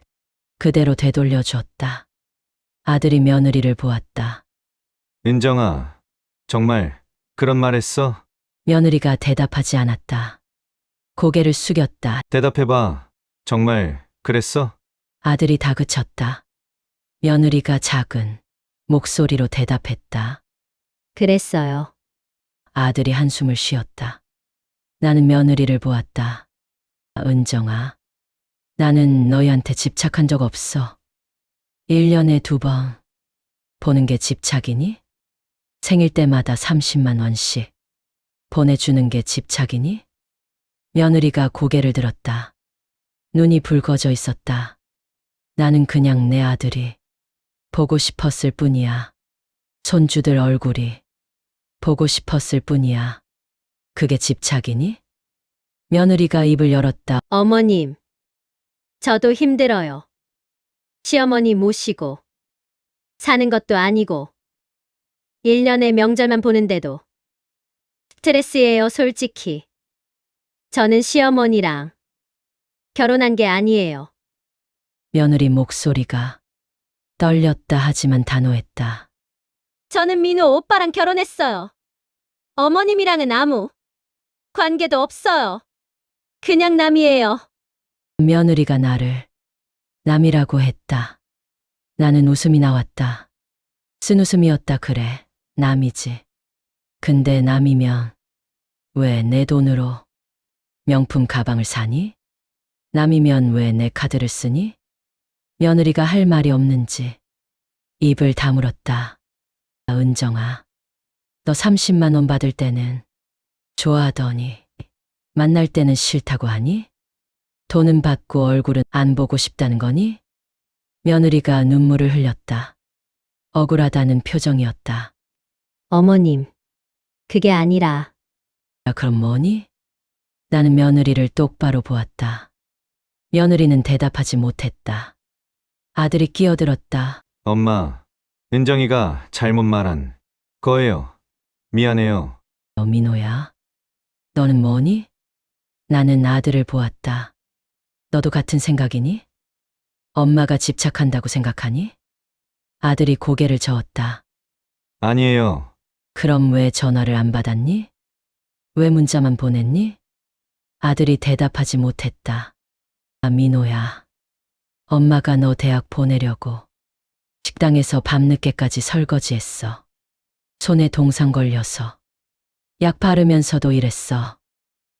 그대로 되돌려 줬다. 아들이 며느리를 보았다. 은정아, 정말 그런 말 했어? 며느리가 대답하지 않았다. 고개를 숙였다. 대답해봐. 정말 그랬어? 아들이 다그쳤다. 며느리가 작은 목소리로 대답했다. 그랬어요. 아들이 한숨을 쉬었다. 나는 며느리를 보았다. 은정아, 나는 너희한테 집착한 적 없어. 1년에 2번 보는 게 집착이니? 생일 때마다 30만 원씩 보내주는 게 집착이니? 며느리가 고개를 들었다. 눈이 붉어져 있었다. 나는 그냥 내 아들이 보고 싶었을 뿐이야. 손주들 얼굴이 보고 싶었을 뿐이야. 그게 집착이니? 며느리가 입을 열었다. 어머님, 저도 힘들어요. 시어머니 모시고 사는 것도 아니고 1년에 명절만 보는데도 스트레스예요, 솔직히. 저는 시어머니랑 결혼한 게 아니에요. 며느리 목소리가 떨렸다 하지만 단호했다. 저는 민호 오빠랑 결혼했어요. 어머님이랑은 아무 관계도 없어요. 그냥 남이에요. 며느리가 나를 남이라고 했다. 나는 웃음이 나왔다. 쓴 웃음이었다. 그래, 남이지. 근데 남이면 왜 내 돈으로 명품 가방을 사니? 남이면 왜 내 카드를 쓰니? 며느리가 할 말이 없는지 입을 다물었다. 은정아, 너 30만 원 받을 때는 좋아하더니 만날 때는 싫다고 하니? 돈은 받고 얼굴은 안 보고 싶다는 거니? 며느리가 눈물을 흘렸다. 억울하다는 표정이었다. 어머님, 그게 아니라 야, 그럼 뭐니? 나는 며느리를 똑바로 보았다. 며느리는 대답하지 못했다. 아들이 끼어들었다. 엄마, 은정이가 잘못 말한 거예요. 미안해요. 민호야, 너는 뭐니? 나는 아들을 보았다. 너도 같은 생각이니? 엄마가 집착한다고 생각하니? 아들이 고개를 저었다. 아니에요. 그럼 왜 전화를 안 받았니? 왜 문자만 보냈니? 아들이 대답하지 못했다. 아, 민호야. 엄마가 너 대학 보내려고 식당에서 밤늦게까지 설거지했어. 손에 동상 걸려서. 약 바르면서도 일했어.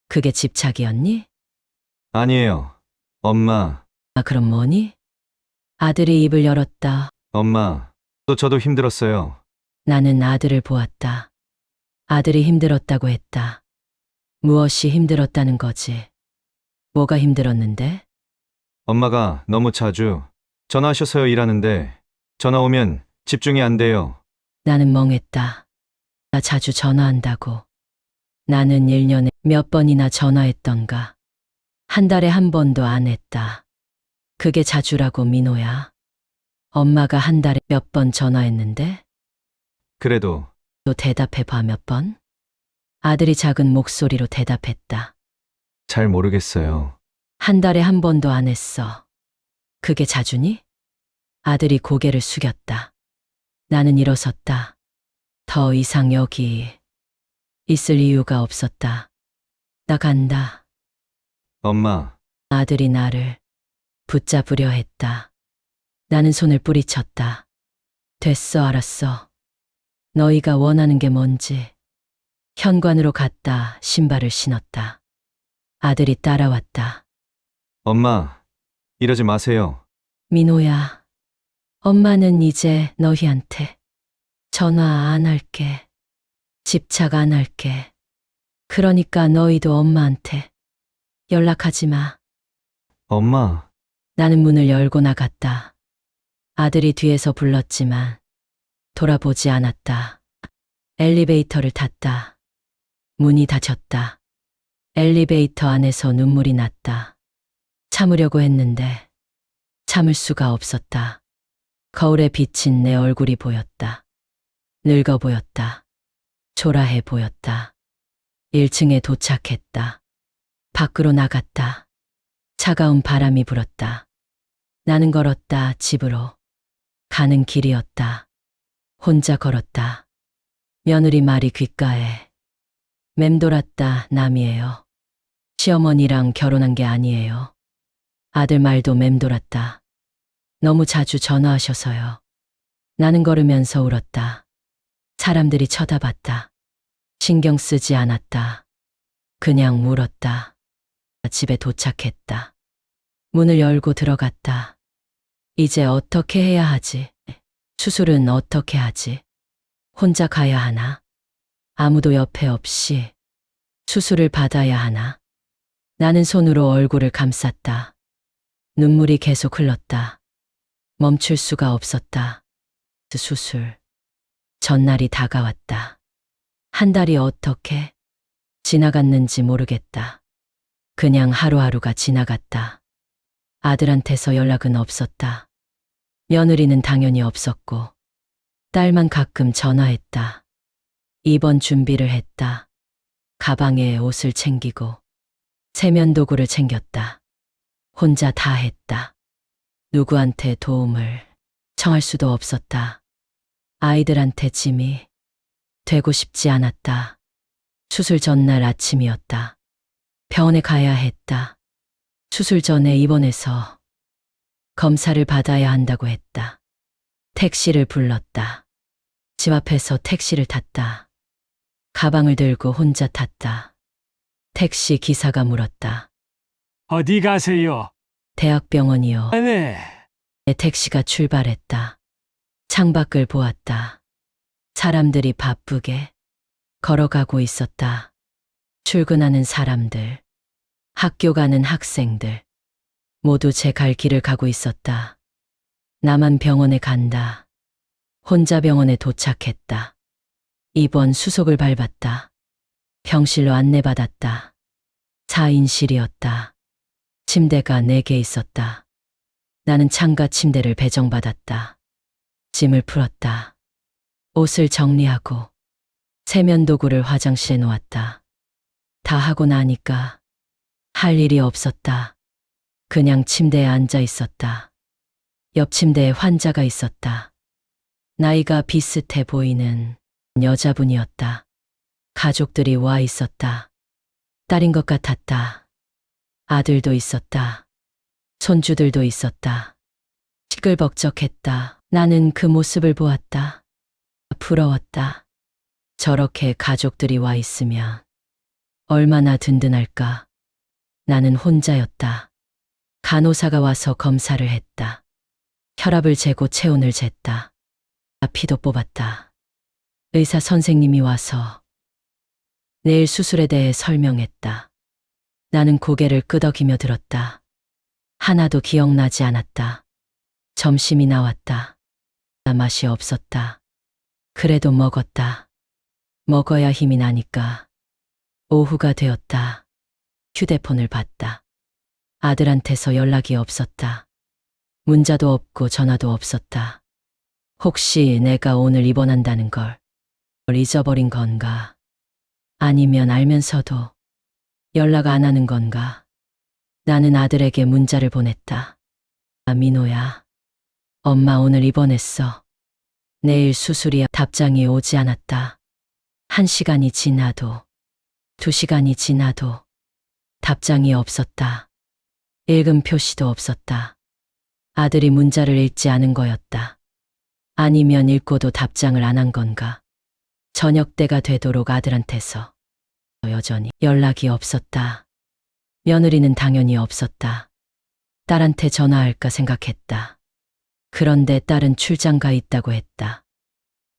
그게 집착이었니? 아니에요. 엄마, 아, 그럼 뭐니? 아들이 입을 열었다. 엄마, 또 저도 힘들었어요. 나는 아들을 보았다. 아들이 힘들었다고 했다. 무엇이 힘들었다는 거지? 뭐가 힘들었는데? 엄마가 너무 자주 전화하셔서요 일하는데 전화 오면 집중이 안 돼요. 나는 멍했다. 나 자주 전화한다고. 나는 1년에 몇 번이나 전화했던가. 한 달에 한 번도 안 했다. 그게 자주라고, 민호야. 엄마가 한 달에 몇 번 전화했는데? 그래도 또 대답해봐, 몇 번? 아들이 작은 목소리로 대답했다. 잘 모르겠어요. 한 달에 한 번도 안 했어. 그게 자주니? 아들이 고개를 숙였다. 나는 일어섰다. 더 이상 여기 있을 이유가 없었다. 나 간다. 엄마, 아들이 나를 붙잡으려 했다. 나는 손을 뿌리쳤다. 됐어, 알았어. 너희가 원하는 게 뭔지. 현관으로 갔다 신발을 신었다. 아들이 따라왔다. 엄마, 이러지 마세요. 민호야, 엄마는 이제 너희한테 전화 안 할게. 집착 안 할게. 그러니까 너희도 엄마한테 연락하지 마. 엄마, 나는 문을 열고 나갔다. 아들이 뒤에서 불렀지만 돌아보지 않았다. 엘리베이터를 탔다. 문이 닫혔다. 엘리베이터 안에서 눈물이 났다. 참으려고 했는데 참을 수가 없었다. 거울에 비친 내 얼굴이 보였다. 늙어 보였다. 초라해 보였다. 1층에 도착했다. 밖으로 나갔다. 차가운 바람이 불었다. 나는 걸었다, 집으로. 가는 길이었다. 혼자 걸었다. 며느리 말이 귓가에 맴돌았다. 남이에요. 시어머니랑 결혼한 게 아니에요. 아들 말도 맴돌았다. 너무 자주 전화하셔서요. 나는 걸으면서 울었다. 사람들이 쳐다봤다. 신경 쓰지 않았다. 그냥 울었다. 집에 도착했다. 문을 열고 들어갔다. 이제 어떻게 해야 하지? 수술은 어떻게 하지? 혼자 가야 하나? 아무도 옆에 없이 수술을 받아야 하나? 나는 손으로 얼굴을 감쌌다. 눈물이 계속 흘렀다. 멈출 수가 없었다. 수술. 전날이 다가왔다. 한 달이 어떻게 지나갔는지 모르겠다. 그냥 하루하루가 지나갔다. 아들한테서 연락은 없었다. 며느리는 당연히 없었고, 딸만 가끔 전화했다. 입원 준비를 했다. 가방에 옷을 챙기고, 세면도구를 챙겼다. 혼자 다 했다. 누구한테 도움을 청할 수도 없었다. 아이들한테 짐이 되고 싶지 않았다. 수술 전날 아침이었다. 병원에 가야 했다. 수술 전에 입원해서 검사를 받아야 한다고 했다. 택시를 불렀다. 집 앞에서 택시를 탔다. 가방을 들고 혼자 탔다. 택시 기사가 물었다. 어디 가세요? 대학병원이요. 네. 내 택시가 출발했다. 창밖을 보았다. 사람들이 바쁘게 걸어가고 있었다. 출근하는 사람들, 학교 가는 학생들, 모두 제 갈 길을 가고 있었다. 나만 병원에 간다. 혼자 병원에 도착했다. 입원 수속을 밟았다. 병실로 안내받았다. 4인실이었다. 침대가 4개 있었다. 나는 창가 침대를 배정받았다. 짐을 풀었다. 옷을 정리하고 세면 도구를 화장실에 놓았다. 다 하고 나니까 할 일이 없었다. 그냥 침대에 앉아 있었다. 옆 침대에 환자가 있었다. 나이가 비슷해 보이는 여자분이었다. 가족들이 와 있었다. 딸인 것 같았다. 아들도 있었다. 손주들도 있었다. 시끌벅적했다. 나는 그 모습을 보았다. 부러웠다. 저렇게 가족들이 와 있으면 얼마나 든든할까. 나는 혼자였다. 간호사가 와서 검사를 했다. 혈압을 재고 체온을 쟀다. 피도 뽑았다. 의사 선생님이 와서 내일 수술에 대해 설명했다. 나는 고개를 끄덕이며 들었다. 하나도 기억나지 않았다. 점심이 나왔다. 맛이 없었다. 그래도 먹었다. 먹어야 힘이 나니까. 오후가 되었다. 휴대폰을 봤다. 아들한테서 연락이 없었다. 문자도 없고 전화도 없었다. 혹시 내가 오늘 입원한다는 걸 잊어버린 건가? 아니면 알면서도 연락 안 하는 건가? 나는 아들에게 문자를 보냈다. 민호야, 엄마 오늘 입원했어. 내일 수술이야. 답장이 오지 않았다. 1시간이 지나도 2시간이 지나도 답장이 없었다. 읽음 표시도 없었다. 아들이 문자를 읽지 않은 거였다. 아니면 읽고도 답장을 안 한 건가? 저녁 때가 되도록 아들한테서 여전히 연락이 없었다. 며느리는 당연히 없었다. 딸한테 전화할까 생각했다. 그런데 딸은 출장 가 있다고 했다.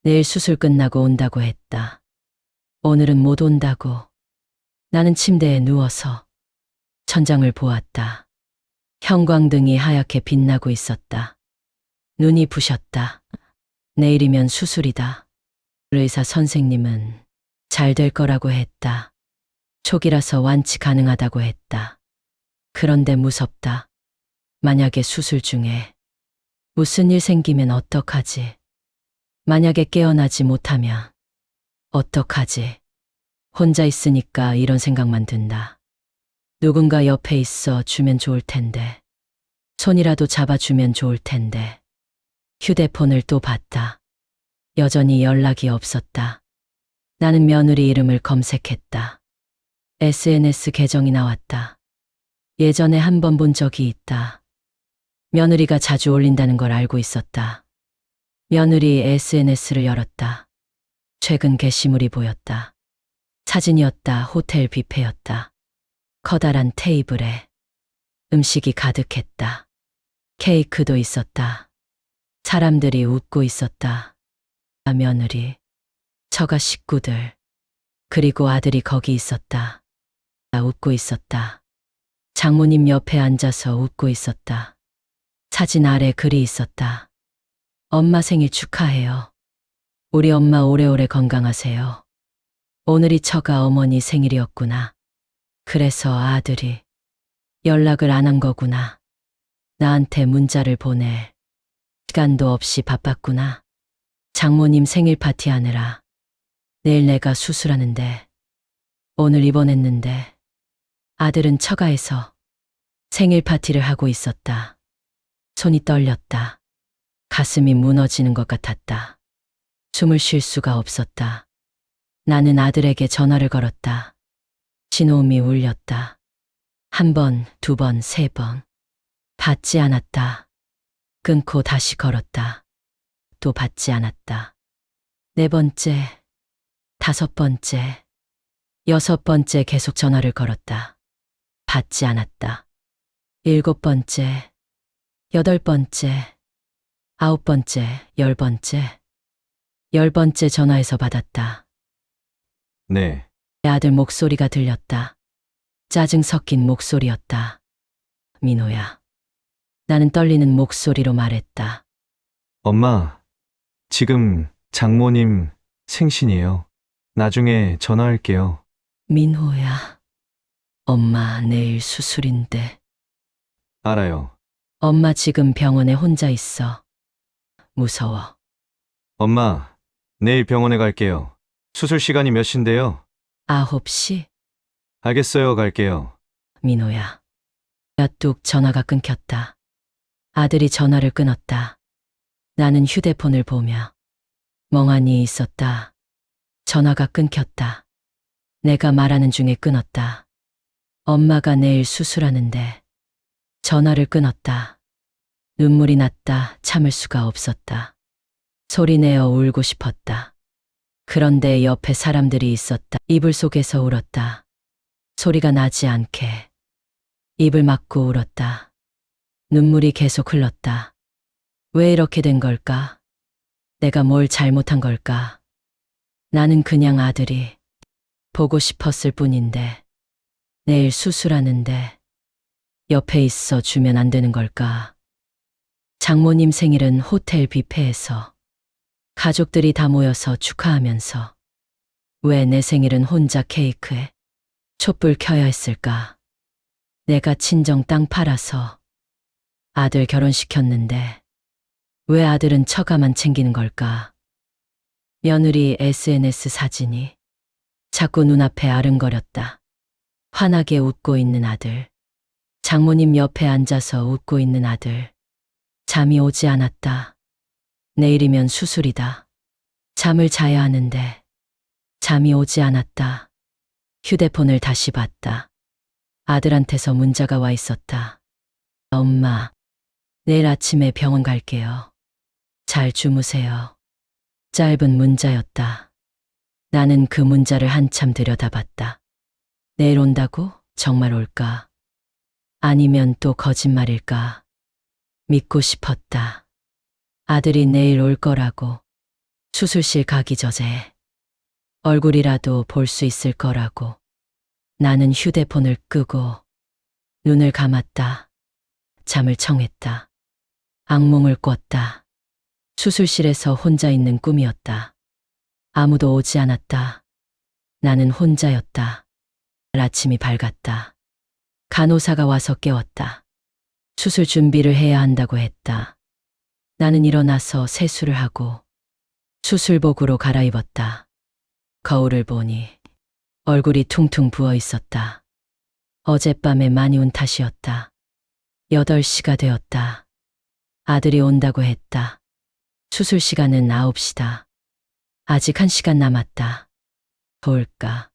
내일 수술 끝나고 온다고 했다. 오늘은 못 온다고. 나는 침대에 누워서 천장을 보았다. 형광등이 하얗게 빛나고 있었다. 눈이 부셨다. 내일이면 수술이다. 의사 선생님은 잘 될 거라고 했다. 초기라서 완치 가능하다고 했다. 그런데 무섭다. 만약에 수술 중에 무슨 일 생기면 어떡하지? 만약에 깨어나지 못하면 어떡하지? 혼자 있으니까 이런 생각만 든다. 누군가 옆에 있어 주면 좋을 텐데. 손이라도 잡아주면 좋을 텐데. 휴대폰을 또 봤다. 여전히 연락이 없었다. 나는 며느리 이름을 검색했다. SNS 계정이 나왔다. 예전에 한 번 본 적이 있다. 며느리가 자주 올린다는 걸 알고 있었다. 며느리 SNS를 열었다. 최근 게시물이 보였다. 사진이었다. 호텔 뷔페였다. 커다란 테이블에 음식이 가득했다. 케이크도 있었다. 사람들이 웃고 있었다. 며느리, 처가 식구들, 그리고 아들이 거기 있었다. 웃고 있었다. 장모님 옆에 앉아서 웃고 있었다. 사진 아래 글이 있었다. 엄마 생일 축하해요. 우리 엄마 오래오래 건강하세요. 오늘이 처가 어머니 생일이었구나. 그래서 아들이 연락을 안 한 거구나. 나한테 문자를 보낼 시간도 없이 바빴구나. 장모님 생일 파티하느라 내일 내가 수술하는데 오늘 입원했는데 아들은 처가에서 생일 파티를 하고 있었다. 손이 떨렸다. 가슴이 무너지는 것 같았다. 숨을 쉴 수가 없었다. 나는 아들에게 전화를 걸었다. 신호음이 울렸다. 1번, 2번, 3번. 받지 않았다. 끊고 다시 걸었다. 또 받지 않았다. 4번째, 5번째, 6번째 계속 전화를 걸었다. 받지 않았다. 7번째, 8번째, 9번째, 10번째. 10번째 전화해서 받았다. 네, 내 아들 목소리가 들렸다. 짜증 섞인 목소리였다. 민호야. 나는 떨리는 목소리로 말했다. 엄마, 지금 장모님 생신이에요. 나중에 전화할게요. 민호야. 엄마 내일 수술인데. 알아요. 엄마 지금 병원에 혼자 있어. 무서워. 엄마, 내일 병원에 갈게요. 수술 시간이 몇 시인데요? 9시? 알겠어요, 갈게요. 민호야. 뚝 전화가 끊겼다. 아들이 전화를 끊었다. 나는 휴대폰을 보며 멍하니 있었다. 전화가 끊겼다. 내가 말하는 중에 끊었다. 엄마가 내일 수술하는데 전화를 끊었다. 눈물이 났다. 참을 수가 없었다. 소리내어 울고 싶었다. 그런데 옆에 사람들이 있었다. 이불 속에서 울었다. 소리가 나지 않게 입을 막고 울었다. 눈물이 계속 흘렀다. 왜 이렇게 된 걸까? 내가 뭘 잘못한 걸까? 나는 그냥 아들이 보고 싶었을 뿐인데 내일 수술하는데 옆에 있어 주면 안 되는 걸까? 장모님 생일은 호텔 뷔페에서 가족들이 다 모여서 축하하면서 왜 내 생일은 혼자 케이크에 촛불 켜야 했을까? 내가 친정 땅 팔아서 아들 결혼시켰는데 왜 아들은 처가만 챙기는 걸까? 며느리 SNS 사진이 자꾸 눈앞에 아른거렸다. 환하게 웃고 있는 아들. 장모님 옆에 앉아서 웃고 있는 아들. 잠이 오지 않았다. 내일이면 수술이다. 잠을 자야 하는데 잠이 오지 않았다. 휴대폰을 다시 봤다. 아들한테서 문자가 와 있었다. 엄마, 내일 아침에 병원 갈게요. 잘 주무세요. 짧은 문자였다. 나는 그 문자를 한참 들여다봤다. 내일 온다고? 정말 올까? 아니면 또 거짓말일까? 믿고 싶었다. 아들이 내일 올 거라고. 수술실 가기 전에 얼굴이라도 볼 수 있을 거라고. 나는 휴대폰을 끄고 눈을 감았다. 잠을 청했다. 악몽을 꿨다. 수술실에서 혼자 있는 꿈이었다. 아무도 오지 않았다. 나는 혼자였다. 아침이 밝았다. 간호사가 와서 깨웠다. 수술 준비를 해야 한다고 했다. 나는 일어나서 세수를 하고 수술복으로 갈아입었다. 거울을 보니 얼굴이 퉁퉁 부어 있었다. 어젯밤에 많이 운 탓이었다. 8시가 되었다. 아들이 온다고 했다. 수술 시간은 9시다. 아직 1시간 남았다. 올까?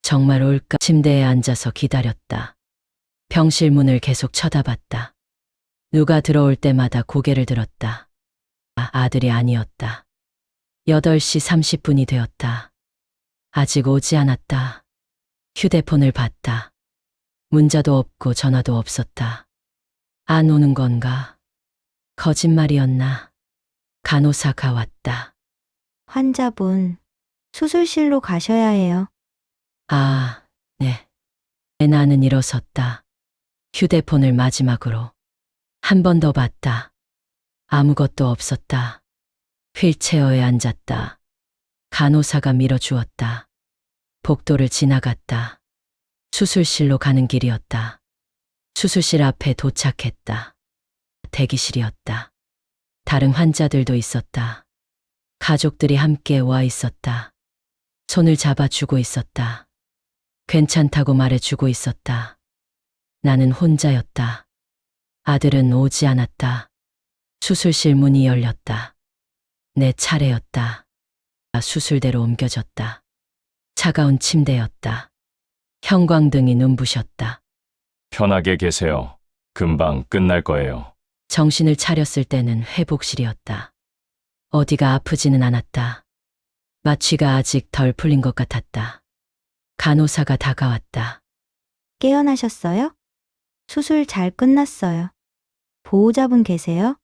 정말 올까? 침대에 앉아서 기다렸다. 병실 문을 계속 쳐다봤다. 누가 들어올 때마다 고개를 들었다. 아들이 아니었다. 8시 30분이 되었다. 아직 오지 않았다. 휴대폰을 봤다. 문자도 없고 전화도 없었다. 안 오는 건가? 거짓말이었나? 간호사가 왔다. 환자분, 수술실로 가셔야 해요. 아, 네. 나는 일어섰다. 휴대폰을 마지막으로 한 번 더 봤다. 아무것도 없었다. 휠체어에 앉았다. 간호사가 밀어주었다. 복도를 지나갔다. 수술실로 가는 길이었다. 수술실 앞에 도착했다. 대기실이었다. 다른 환자들도 있었다. 가족들이 함께 와 있었다. 손을 잡아주고 있었다. 괜찮다고 말해주고 있었다. 나는 혼자였다. 아들은 오지 않았다. 수술실 문이 열렸다. 내 차례였다. 수술대로 옮겨졌다. 차가운 침대였다. 형광등이 눈부셨다. 편하게 계세요. 금방 끝날 거예요. 정신을 차렸을 때는 회복실이었다. 어디가 아프지는 않았다. 마취가 아직 덜 풀린 것 같았다. 간호사가 다가왔다. 깨어나셨어요? 수술 잘 끝났어요. 보호자분 계세요?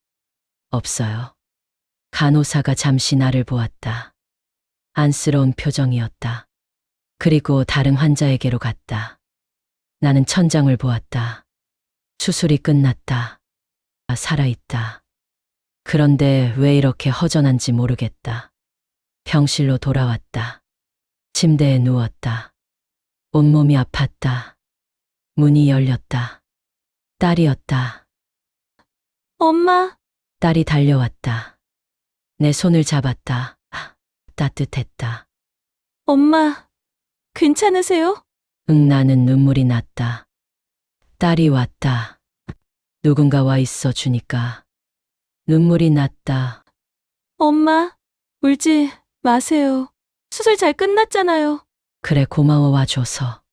없어요. 간호사가 잠시 나를 보았다. 안쓰러운 표정이었다. 그리고 다른 환자에게로 갔다. 나는 천장을 보았다. 수술이 끝났다. 살아있다. 그런데 왜 이렇게 허전한지 모르겠다. 병실로 돌아왔다. 침대에 누웠다. 온몸이 아팠다. 문이 열렸다. 딸이었다. 엄마, 딸이 달려왔다. 내 손을 잡았다. 따뜻했다. 엄마, 괜찮으세요? 응, 나는 눈물이 났다. 딸이 왔다. 누군가 와 있어 주니까 눈물이 났다. 엄마, 울지 마세요. 수술 잘 끝났잖아요. 그래, 고마워 와줘서.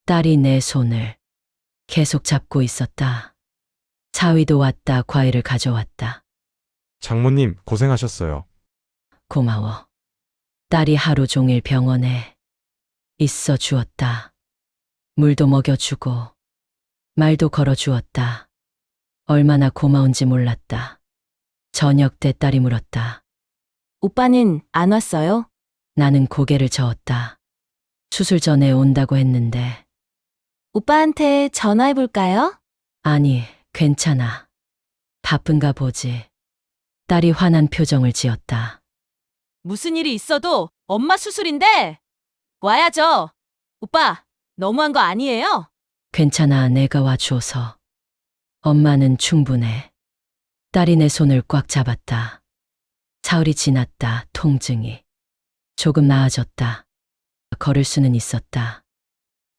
딸이 내 손을 계속 잡고 있었다. 사위도 왔다. 과일을 가져왔다. 장모님, 고생하셨어요. 고마워. 딸이 하루 종일 병원에 있어 주었다. 물도 먹여주고 말도 걸어주었다. 얼마나 고마운지 몰랐다. 저녁 때 딸이 물었다. 오빠는 안 왔어요? 나는 고개를 저었다. 수술 전에 온다고 했는데. 오빠한테 전화해볼까요? 아니, 괜찮아. 바쁜가 보지. 딸이 화난 표정을 지었다. 무슨 일이 있어도 엄마 수술인데 와야죠. 오빠, 너무한 거 아니에요? 괜찮아, 내가 와줘서. 엄마는 충분해. 딸이 내 손을 꽉 잡았다. 사흘이 지났다. 통증이 조금 나아졌다. 걸을 수는 있었다.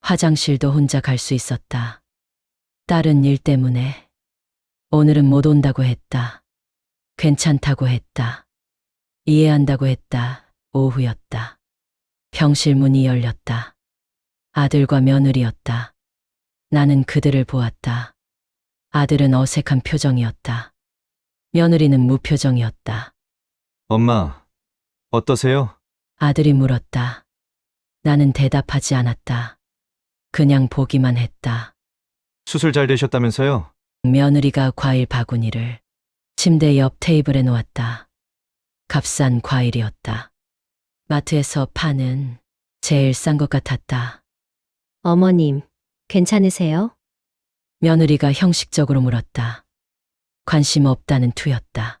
화장실도 혼자 갈 수 있었다. 딸은 일 때문에 오늘은 못 온다고 했다. 괜찮다고 했다. 이해한다고 했다. 오후였다. 병실 문이 열렸다. 아들과 며느리였다. 나는 그들을 보았다. 아들은 어색한 표정이었다. 며느리는 무표정이었다. 엄마, 어떠세요? 아들이 물었다. 나는 대답하지 않았다. 그냥 보기만 했다. 수술 잘 되셨다면서요? 며느리가 과일 바구니를 침대 옆 테이블에 놓았다. 값싼 과일이었다. 마트에서 파는 제일 싼 것 같았다. 어머님, 괜찮으세요? 며느리가 형식적으로 물었다. 관심 없다는 투였다.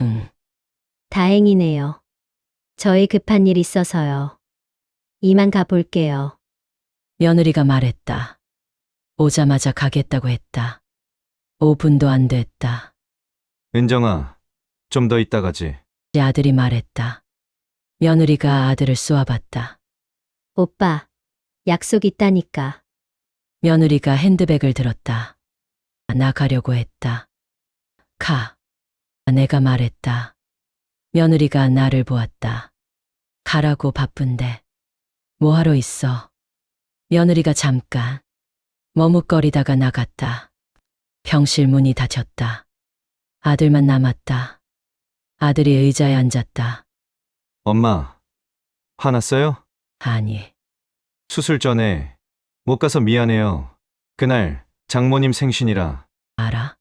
응. 다행이네요. 저희 급한 일 있어서요. 이만 가볼게요. 며느리가 말했다. 오자마자 가겠다고 했다. 5분도 안 됐다. 은정아, 좀 더 이따 가지. 아들이 말했다. 며느리가 아들을 쏘아봤다. 오빠, 약속 있다니까. 며느리가 핸드백을 들었다. 나가려고 했다. 가. 내가 말했다. 며느리가 나를 보았다. 가라고. 바쁜데. 뭐하러 있어? 며느리가 잠깐 머뭇거리다가 나갔다. 병실 문이 닫혔다. 아들만 남았다. 아들이 의자에 앉았다. 엄마, 화났어요? 아니, 수술 전에 못 가서 미안해요. 그날 장모님 생신이라. 알아?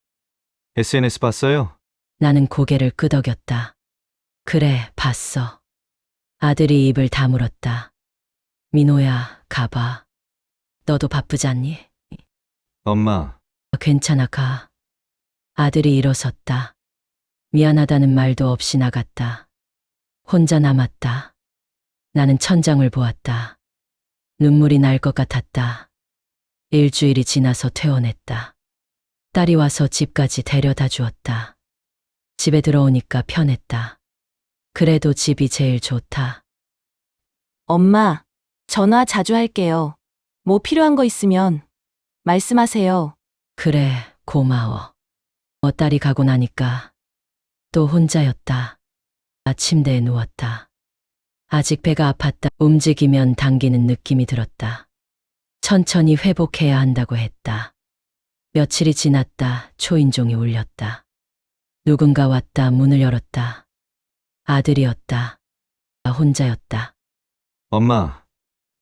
SNS 봤어요? 나는 고개를 끄덕였다. 그래, 봤어. 아들이 입을 다물었다. 민호야, 가봐. 너도 바쁘잖니? 엄마, 괜찮아, 가. 아들이 일어섰다. 미안하다는 말도 없이 나갔다. 혼자 남았다. 나는 천장을 보았다. 눈물이 날 것 같았다. 일주일이 지나서 퇴원했다. 딸이 와서 집까지 데려다 주었다. 집에 들어오니까 편했다. 그래도 집이 제일 좋다. 엄마, 전화 자주 할게요. 뭐 필요한 거 있으면 말씀하세요. 그래, 고마워. 딸이 가고 나니까 또 혼자였다. 침대에 누웠다. 아직 배가 아팠다. 움직이면 당기는 느낌이 들었다. 천천히 회복해야 한다고 했다. 며칠이 지났다. 초인종이 울렸다. 누군가 왔다. 문을 열었다. 아들이었다. 혼자였다. 엄마,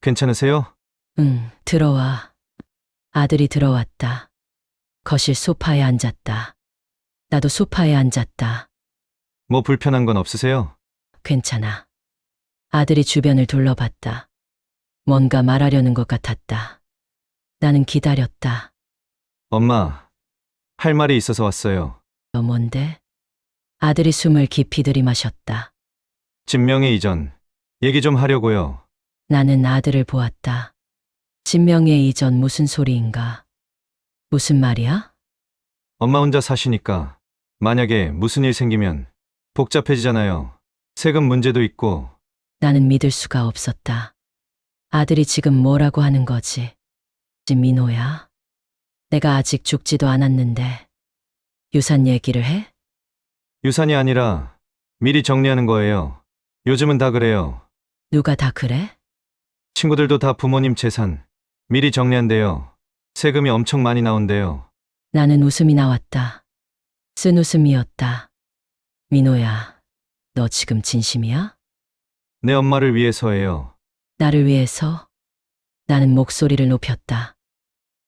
괜찮으세요? 응, 들어와. 아들이 들어왔다. 거실 소파에 앉았다. 나도 소파에 앉았다. 뭐 불편한 건 없으세요? 괜찮아. 아들이 주변을 둘러봤다. 뭔가 말하려는 것 같았다. 나는 기다렸다. 엄마, 할 말이 있어서 왔어요. 너 뭔데? 아들이 숨을 깊이 들이마셨다. 진명의 이전, 얘기 좀 하려고요. 나는 아들을 보았다. 진명의 이전 무슨 소리인가? 무슨 말이야? 엄마 혼자 사시니까 만약에 무슨 일 생기면 복잡해지잖아요. 세금 문제도 있고. 나는 믿을 수가 없었다. 아들이 지금 뭐라고 하는 거지? 민호야. 내가 아직 죽지도 않았는데 유산 얘기를 해? 유산이 아니라 미리 정리하는 거예요. 요즘은 다 그래요. 누가 다 그래? 친구들도 다 부모님 재산 미리 정리한대요. 세금이 엄청 많이 나온대요. 나는 웃음이 나왔다. 쓴 웃음이었다. 민호야, 너 지금 진심이야? 내 엄마를 위해서예요. 나를 위해서? 나는 목소리를 높였다.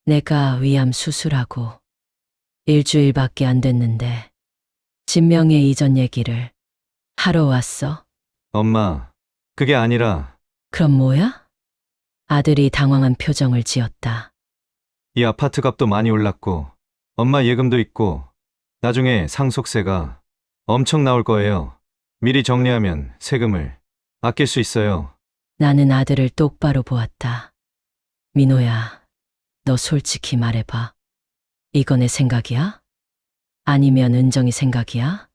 내가 위암 수술하고 일주일밖에 안 됐는데 진명의 이전 얘기를 하러 왔어. 엄마, 그게 아니라 그럼 뭐야? 아들이 당황한 표정을 지었다. 이 아파트 값도 많이 올랐고 엄마 예금도 있고 나중에 상속세가 엄청 나올 거예요. 미리 정리하면 세금을 아낄 수 있어요. 나는 아들을 똑바로 보았다. 민호야, 너 솔직히 말해봐. 이거 내 생각이야? 아니면 은정이 생각이야?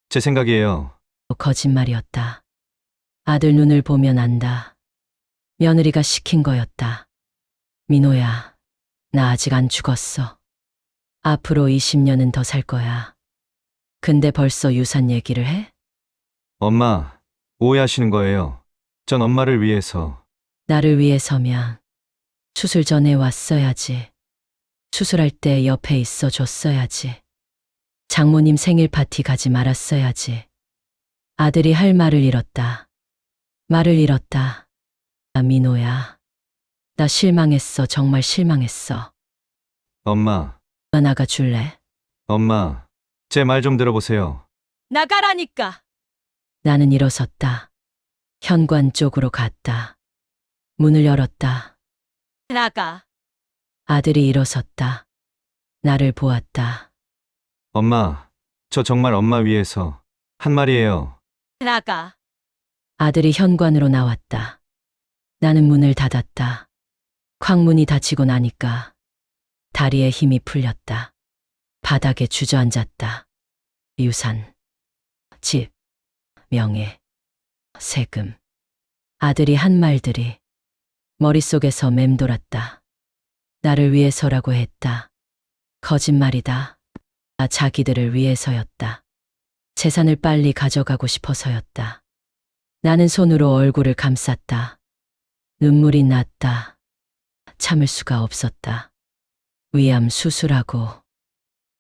제 생각이에요. 거짓말이었다. 아들 눈을 보면 안다. 며느리가 시킨 거였다. 민호야, 나 아직 안 죽었어. 앞으로 20년은 더 살 거야. 근데 벌써 유산 얘기를 해? 엄마, 오해하시는 거예요. 전 엄마를 위해서. 나를 위해서면 수술 전에 왔어야지. 수술할 때 옆에 있어 줬어야지. 장모님 생일 파티 가지 말았어야지. 아들이 할 말을 잃었다. 말을 잃었다. 아, 민호야. 나 실망했어. 정말 실망했어. 엄마, 나가 줄래? 엄마, 제 말 좀 들어보세요. 나가라니까. 나는 일어섰다. 현관 쪽으로 갔다. 문을 열었다. 나가. 아들이 일어섰다. 나를 보았다. 엄마, 저 정말 엄마 위해서 한 말이에요. 나가. 아들이 현관으로 나왔다. 나는 문을 닫았다. 광문이 닫히고 나니까 다리에 힘이 풀렸다. 바닥에 주저앉았다. 유산, 집, 명예, 세금. 아들이 한 말들이 머릿속에서 맴돌았다. 나를 위해서라고 했다. 거짓말이다. 자기들을 위해서였다. 재산을 빨리 가져가고 싶어서였다. 나는 손으로 얼굴을 감쌌다. 눈물이 났다. 참을 수가 없었다. 위암 수술하고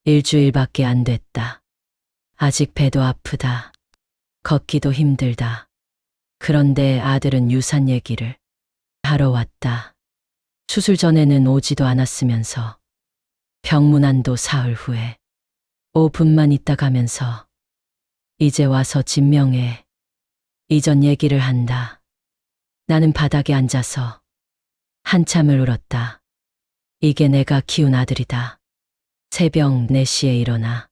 일주일밖에 안 됐다. 아직 배도 아프다. 걷기도 힘들다. 그런데 아들은 유산 얘기를 하러 왔다. 수술 전에는 오지도 않았으면서 병문안도 사흘 후에 5분만 있다 가면서 이제 와서 진명해 이전 얘기를 한다. 나는 바닥에 앉아서 한참을 울었다. 이게 내가 키운 아들이다. 새벽 4시에 일어나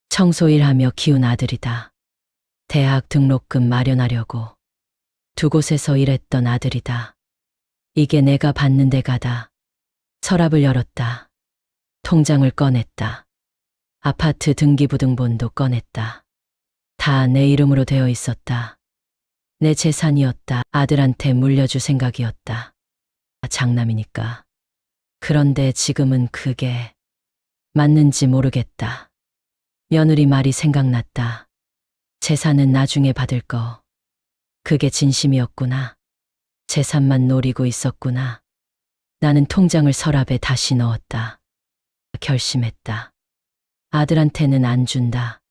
청소일하며 키운 아들이다. 대학 등록금 마련하려고 두 곳에서 일했던 아들이다. 이게 내가 받는 데가다. 서랍을 열었다. 통장을 꺼냈다. 아파트 등기부등본도 꺼냈다. 다 내 이름으로 되어 있었다. 내 재산이었다. 아들한테 물려줄 생각이었다. 장남이니까. 그런데 지금은 그게 맞는지 모르겠다. 며느리 말이 생각났다. 재산은 나중에 받을 거. 그게 진심이었구나. 재산만 노리고 있었구나. 나는 통장을 서랍에 다시 넣었다. 결심했다. 아들한테는 안 준다.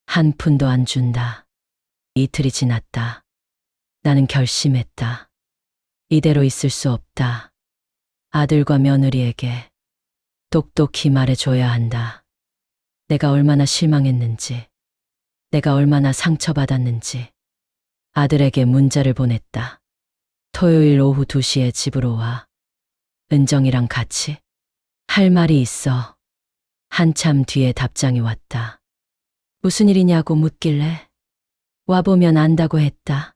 한 푼도 안 준다. 이틀이 지났다. 나는 결심했다. 이대로 있을 수 없다. 아들과 며느리에게 똑똑히 말해줘야 한다. 내가 얼마나 실망했는지, 내가 얼마나 상처받았는지. 아들에게 문자를 보냈다. 토요일 오후 2시에 집으로 와. 은정이랑 같이 할 말이 있어. 한참 뒤에 답장이 왔다. 무슨 일이냐고 묻길래 와보면 안다고 했다.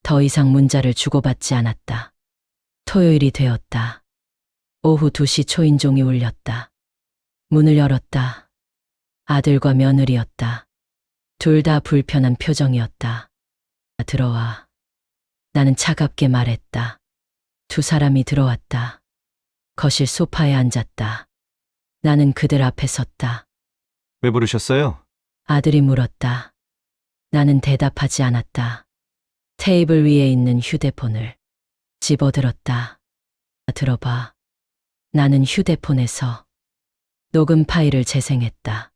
더 이상 문자를 주고받지 않았다. 토요일이 되었다. 오후 2시 초인종이 울렸다. 문을 열었다. 아들과 며느리였다. 둘 다 불편한 표정이었다. 들어와. 나는 차갑게 말했다. 두 사람이 들어왔다. 거실 소파에 앉았다. 나는 그들 앞에 섰다. 왜 부르셨어요? 아들이 물었다. 나는 대답하지 않았다. 테이블 위에 있는 휴대폰을 집어들었다. 들어봐. 나는 휴대폰에서 녹음 파일을 재생했다.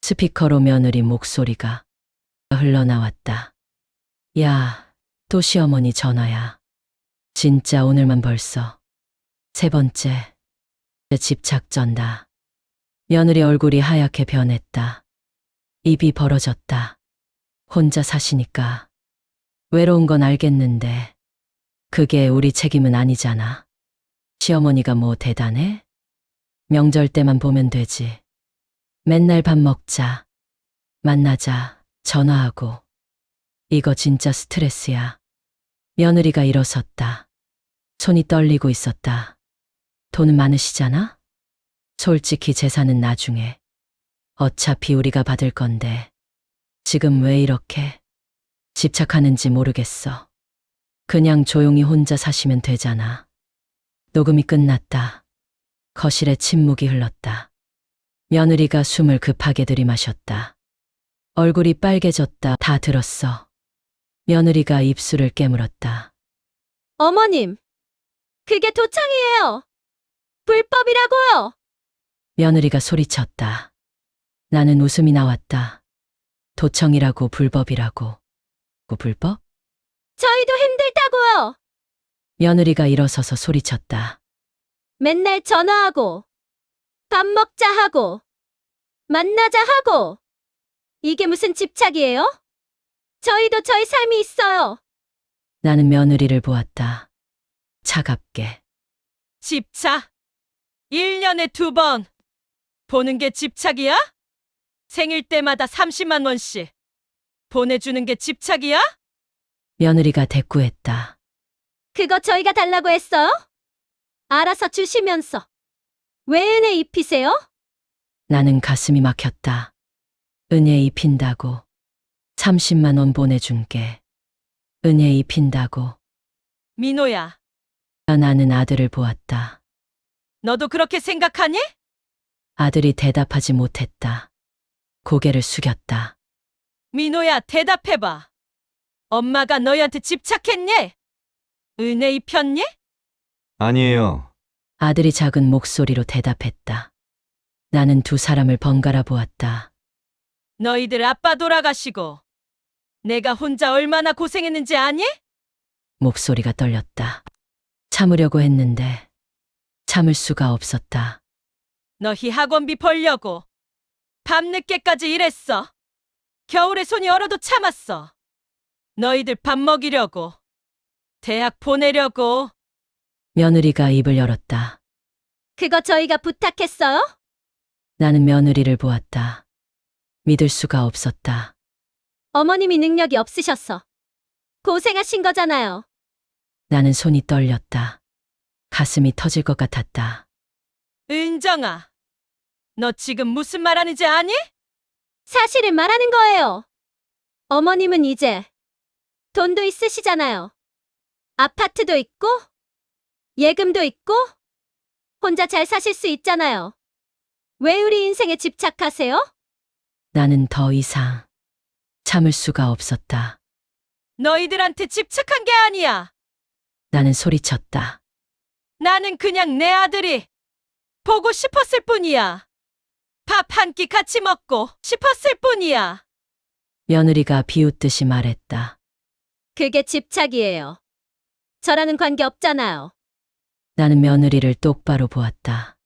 스피커로 며느리 목소리가 흘러나왔다. 야, 또 시어머니 전화야. 진짜 오늘만 벌써 세 번째. 집착전다. 며느리 얼굴이 하얗게 변했다. 입이 벌어졌다. 혼자 사시니까 외로운 건 알겠는데 그게 우리 책임은 아니잖아. 시어머니가 뭐 대단해? 명절 때만 보면 되지. 맨날 밥 먹자. 만나자. 전화하고. 이거 진짜 스트레스야. 며느리가 일어섰다. 손이 떨리고 있었다. 돈은 많으시잖아? 솔직히 재산은 나중에. 어차피 우리가 받을 건데. 지금 왜 이렇게 집착하는지 모르겠어. 그냥 조용히 혼자 사시면 되잖아. 녹음이 끝났다. 거실에 침묵이 흘렀다. 며느리가 숨을 급하게 들이마셨다. 얼굴이 빨개졌다. 다 들었어. 며느리가 입술을 깨물었다. 어머님, 그게 도청이에요. 불법이라고요. 며느리가 소리쳤다. 나는 웃음이 나왔다. 도청이라고 불법이라고. 불법? 저희도 힘들다고요. 며느리가 일어서서 소리쳤다. 맨날 전화하고, 밥 먹자 하고, 만나자 하고. 이게 무슨 집착이에요? 저희도 저희 삶이 있어요. 나는 며느리를 보았다. 차갑게. 집착? 1년에 2번. 보는 게 집착이야? 생일 때마다 30만 원씩. 보내주는 게 집착이야? 며느리가 대꾸했다. 그거 저희가 달라고 했어요? 알아서 주시면서. 왜 은혜 입히세요? 나는 가슴이 막혔다. 은혜 입힌다고. 30만 원 보내준게. 은혜 입힌다고. 민호야, 나는 아들을 보았다. 너도 그렇게 생각하니? 아들이 대답하지 못했다. 고개를 숙였다. 민호야, 대답해봐. 엄마가 너희한테 집착했니? 은혜 입혔니? 아니에요. 아들이 작은 목소리로 대답했다. 나는 두 사람을 번갈아 보았다. 너희들 아빠 돌아가시고 내가 혼자 얼마나 고생했는지 아니? 목소리가 떨렸다. 참으려고 했는데 참을 수가 없었다. 너희 학원비 벌려고 밤늦게까지 일했어. 겨울에 손이 얼어도 참았어. 너희들 밥 먹이려고. 대학 보내려고. 며느리가 입을 열었다. 그거 저희가 부탁했어요? 나는 며느리를 보았다. 믿을 수가 없었다. 어머님이 능력이 없으셔서 고생하신 거잖아요. 나는 손이 떨렸다. 가슴이 터질 것 같았다. 은정아, 너 지금 무슨 말하는지 아니? 사실을 말하는 거예요. 어머님은 이제 돈도 있으시잖아요. 아파트도 있고, 예금도 있고, 혼자 잘 사실 수 있잖아요. 왜 우리 인생에 집착하세요? 나는 더 이상 참을 수가 없었다. 너희들한테 집착한 게 아니야. 나는 소리쳤다. 나는 그냥 내 아들이 보고 싶었을 뿐이야. 밥 한 끼 같이 먹고 싶었을 뿐이야. 며느리가 비웃듯이 말했다. 그게 집착이에요. 저랑은 관계 없잖아요. 나는 며느리를 똑바로 보았다.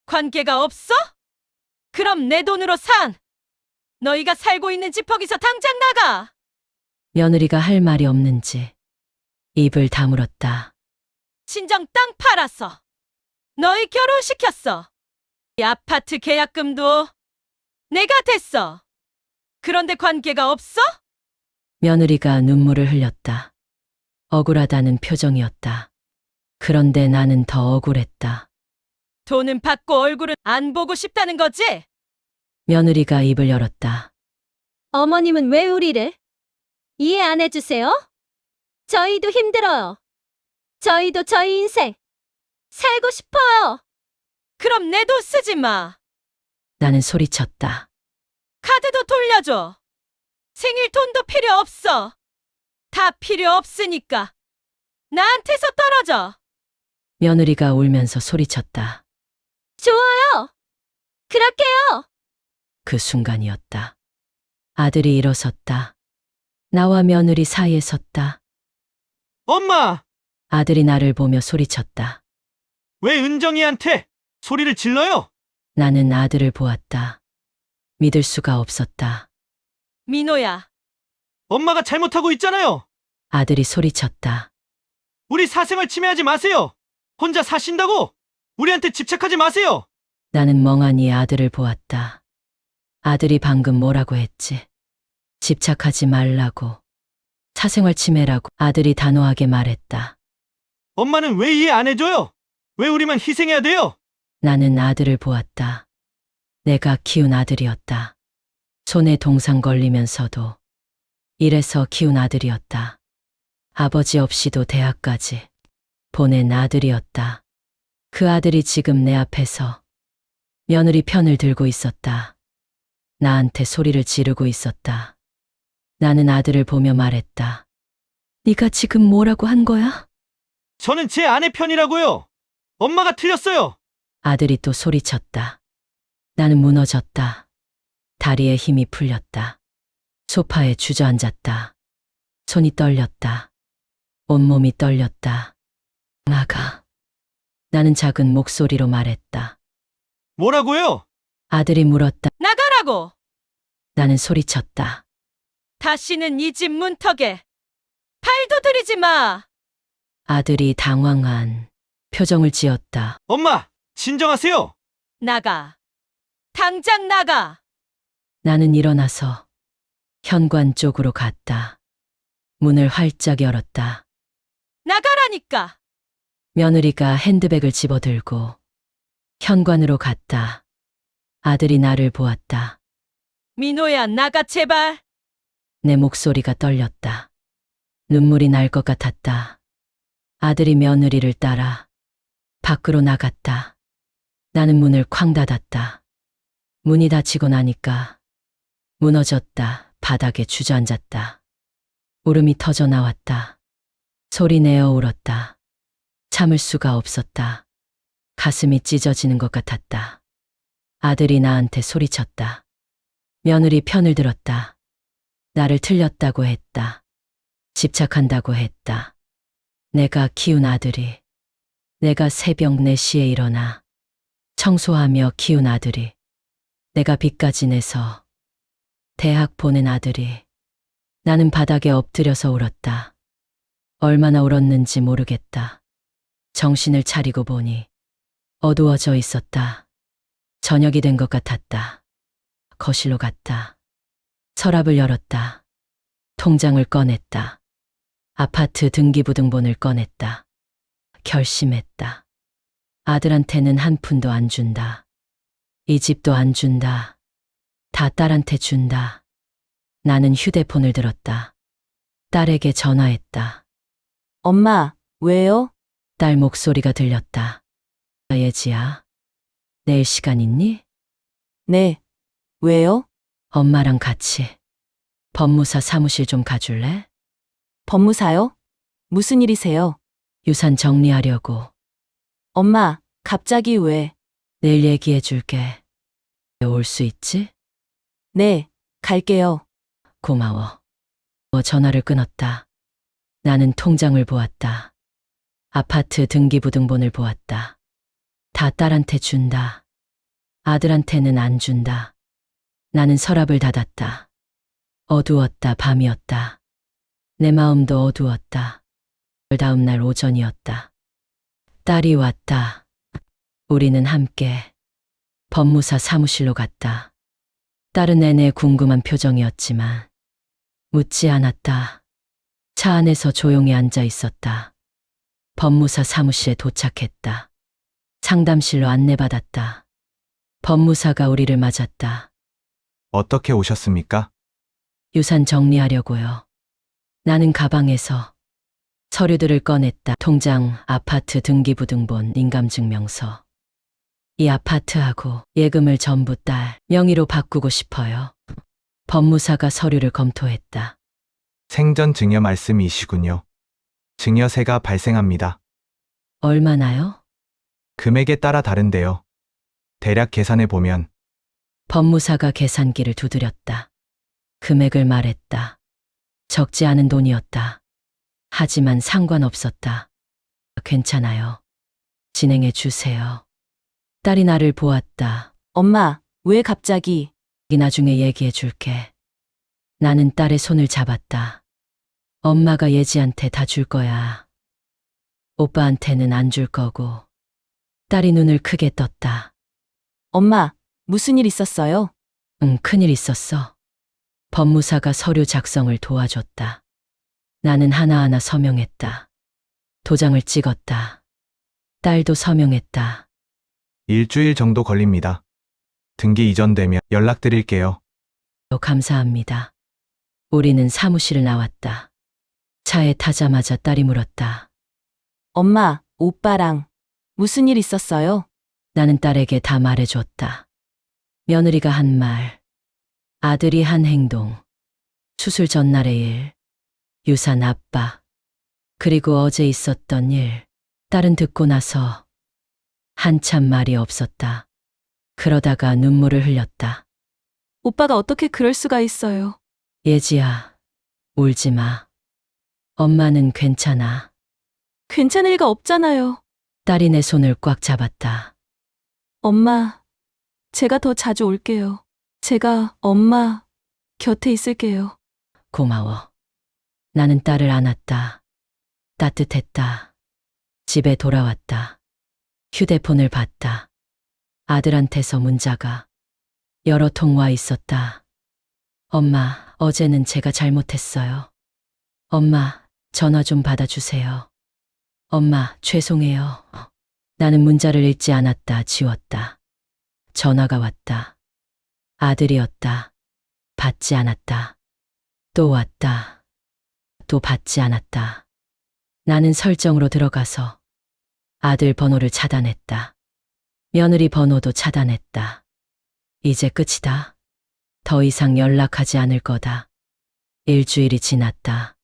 관계가 없어? 그럼 내 돈으로 산. 너희가 살고 있는 집 거기서 당장 나가. 며느리가 할 말이 없는지 입을 다물었다. 친정 땅 팔아서 너희 결혼시켰어. 이 아파트 계약금도 내가 댔어. 그런데 관계가 없어? 며느리가 눈물을 흘렸다. 억울하다는 표정이었다. 그런데 나는 더 억울했다. 돈은 받고 얼굴은 안 보고 싶다는 거지? 며느리가 입을 열었다. 어머님은 왜 우리를 이해 안 해주세요? 저희도 힘들어요. 저희도 저희 인생 살고 싶어요. 그럼 내 돈 쓰지 마. 나는 소리쳤다. 카드도 돌려줘. 생일 돈도 필요 없어. 다 필요 없으니까 나한테서 떨어져. 며느리가 울면서 소리쳤다. 좋아요. 그렇게요. 그 순간이었다. 아들이 일어섰다. 나와 며느리 사이에 섰다. 엄마! 아들이 나를 보며 소리쳤다. 왜 은정이한테 소리를 질러요? 나는 아들을 보았다. 믿을 수가 없었다. 민호야, 엄마가 잘못하고 있잖아요. 아들이 소리쳤다. 우리 사생활 침해하지 마세요. 혼자 사신다고 우리한테 집착하지 마세요. 나는 멍하니 아들을 보았다. 아들이 방금 뭐라고 했지? 집착하지 말라고. 사생활 침해라고 아들이 단호하게 말했다. 엄마는 왜 이해 안 해줘요? 왜 우리만 희생해야 돼요? 나는 아들을 보았다. 내가 키운 아들이었다. 손에 동상 걸리면서도 이래서 키운 아들이었다. 아버지 없이도 대학까지 보낸 아들이었다. 그 아들이 지금 내 앞에서 며느리 편을 들고 있었다. 나한테 소리를 지르고 있었다. 나는 아들을 보며 말했다. 네가 지금 뭐라고 한 거야? 저는 제 아내 편이라고요. 엄마가 틀렸어요. 아들이 또 소리쳤다. 나는 무너졌다. 다리에 힘이 풀렸다. 소파에 주저앉았다. 손이 떨렸다. 온몸이 떨렸다. 나가. 나는 작은 목소리로 말했다. 뭐라고요? 아들이 물었다. 나가라고. 나는 소리쳤다. 다시는 이 집 문턱에 발도 들이지 마. 아들이 당황한 표정을 지었다. 엄마, 진정하세요. 나가. 당장 나가. 나는 일어나서 현관 쪽으로 갔다. 문을 활짝 열었다. 나가라니까. 며느리가 핸드백을 집어들고 현관으로 갔다. 아들이 나를 보았다. 민호야, 나가 제발. 내 목소리가 떨렸다. 눈물이 날 것 같았다. 아들이 며느리를 따라 밖으로 나갔다. 나는 문을 쾅 닫았다. 문이 닫히고 나니까 무너졌다. 바닥에 주저앉았다. 울음이 터져 나왔다. 소리 내어 울었다. 참을 수가 없었다. 가슴이 찢어지는 것 같았다. 아들이 나한테 소리쳤다. 며느리 편을 들었다. 나를 틀렸다고 했다. 집착한다고 했다. 내가 키운 아들이, 내가 새벽 4시에 일어나 청소하며 키운 아들이, 내가 빚까지 내서 대학 보낸 아들이, 나는 바닥에 엎드려서 울었다. 얼마나 울었는지 모르겠다. 정신을 차리고 보니 어두워져 있었다. 저녁이 된 것 같았다. 거실로 갔다. 서랍을 열었다. 통장을 꺼냈다. 아파트 등기부등본을 꺼냈다. 결심했다. 아들한테는 한 푼도 안 준다. 이 집도 안 준다. 다 딸한테 준다. 나는 휴대폰을 들었다. 딸에게 전화했다. 엄마, 왜요? 딸 목소리가 들렸다. 예지야, 내일 시간 있니? 네. 왜요? 엄마랑 같이 법무사 사무실 좀 가줄래? 법무사요? 무슨 일이세요? 유산 정리하려고. 엄마, 갑자기 왜? 내일 얘기해 줄게. 올 수 있지? 네, 갈게요. 고마워. 전화를 끊었다. 나는 통장을 보았다. 아파트 등기부등본을 보았다. 다 딸한테 준다. 아들한테는 안 준다. 나는 서랍을 닫았다. 어두웠다. 밤이었다. 내 마음도 어두웠다. 다음 날 오전이었다. 딸이 왔다. 우리는 함께 법무사 사무실로 갔다. 딸은 내내 궁금한 표정이었지만 묻지 않았다. 차 안에서 조용히 앉아 있었다. 법무사 사무실에 도착했다. 상담실로 안내받았다. 법무사가 우리를 맞았다. 어떻게 오셨습니까? 유산 정리하려고요. 나는 가방에서 서류들을 꺼냈다. 통장, 아파트 등기부등본, 인감증명서. 이 아파트하고 예금을 전부 딸 명의로 바꾸고 싶어요. 법무사가 서류를 검토했다. 생전 증여 말씀이시군요. 증여세가 발생합니다. 얼마나요? 금액에 따라 다른데요. 대략 계산해 보면 법무사가 계산기를 두드렸다. 금액을 말했다. 적지 않은 돈이었다. 하지만 상관없었다. 괜찮아요. 진행해 주세요. 딸이 나를 보았다. 엄마, 왜 갑자기? 나중에 얘기해 줄게. 나는 딸의 손을 잡았다. 엄마가 예지한테 다 줄 거야. 오빠한테는 안 줄 거고. 딸이 눈을 크게 떴다. 엄마, 무슨 일 있었어요? 응, 큰일 있었어. 법무사가 서류 작성을 도와줬다. 나는 하나하나 서명했다. 도장을 찍었다. 딸도 서명했다. 일주일 정도 걸립니다. 등기 이전되면 연락드릴게요. 감사합니다. 우리는 사무실을 나왔다. 차에 타자마자 딸이 물었다. 엄마, 오빠랑 무슨 일 있었어요? 나는 딸에게 다 말해줬다. 며느리가 한 말, 아들이 한 행동, 수술 전날의 일, 유산 압박, 그리고 어제 있었던 일. 딸은 듣고 나서 한참 말이 없었다. 그러다가 눈물을 흘렸다. 오빠가 어떻게 그럴 수가 있어요? 예지야, 울지 마. 엄마는 괜찮아. 괜찮을 리가 없잖아요. 딸이 내 손을 꽉 잡았다. 엄마, 제가 더 자주 올게요. 제가 엄마 곁에 있을게요. 고마워. 나는 딸을 안았다. 따뜻했다. 집에 돌아왔다. 휴대폰을 봤다. 아들한테서 문자가 여러 통 와 있었다. 엄마, 어제는 제가 잘못했어요. 엄마, 전화 좀 받아주세요. 엄마, 죄송해요. 나는 문자를 읽지 않았다. 지웠다. 전화가 왔다. 아들이었다. 받지 않았다. 또 왔다. 또 받지 않았다. 나는 설정으로 들어가서 아들 번호를 차단했다. 며느리 번호도 차단했다. 이제 끝이다. 더 이상 연락하지 않을 거다. 일주일이 지났다.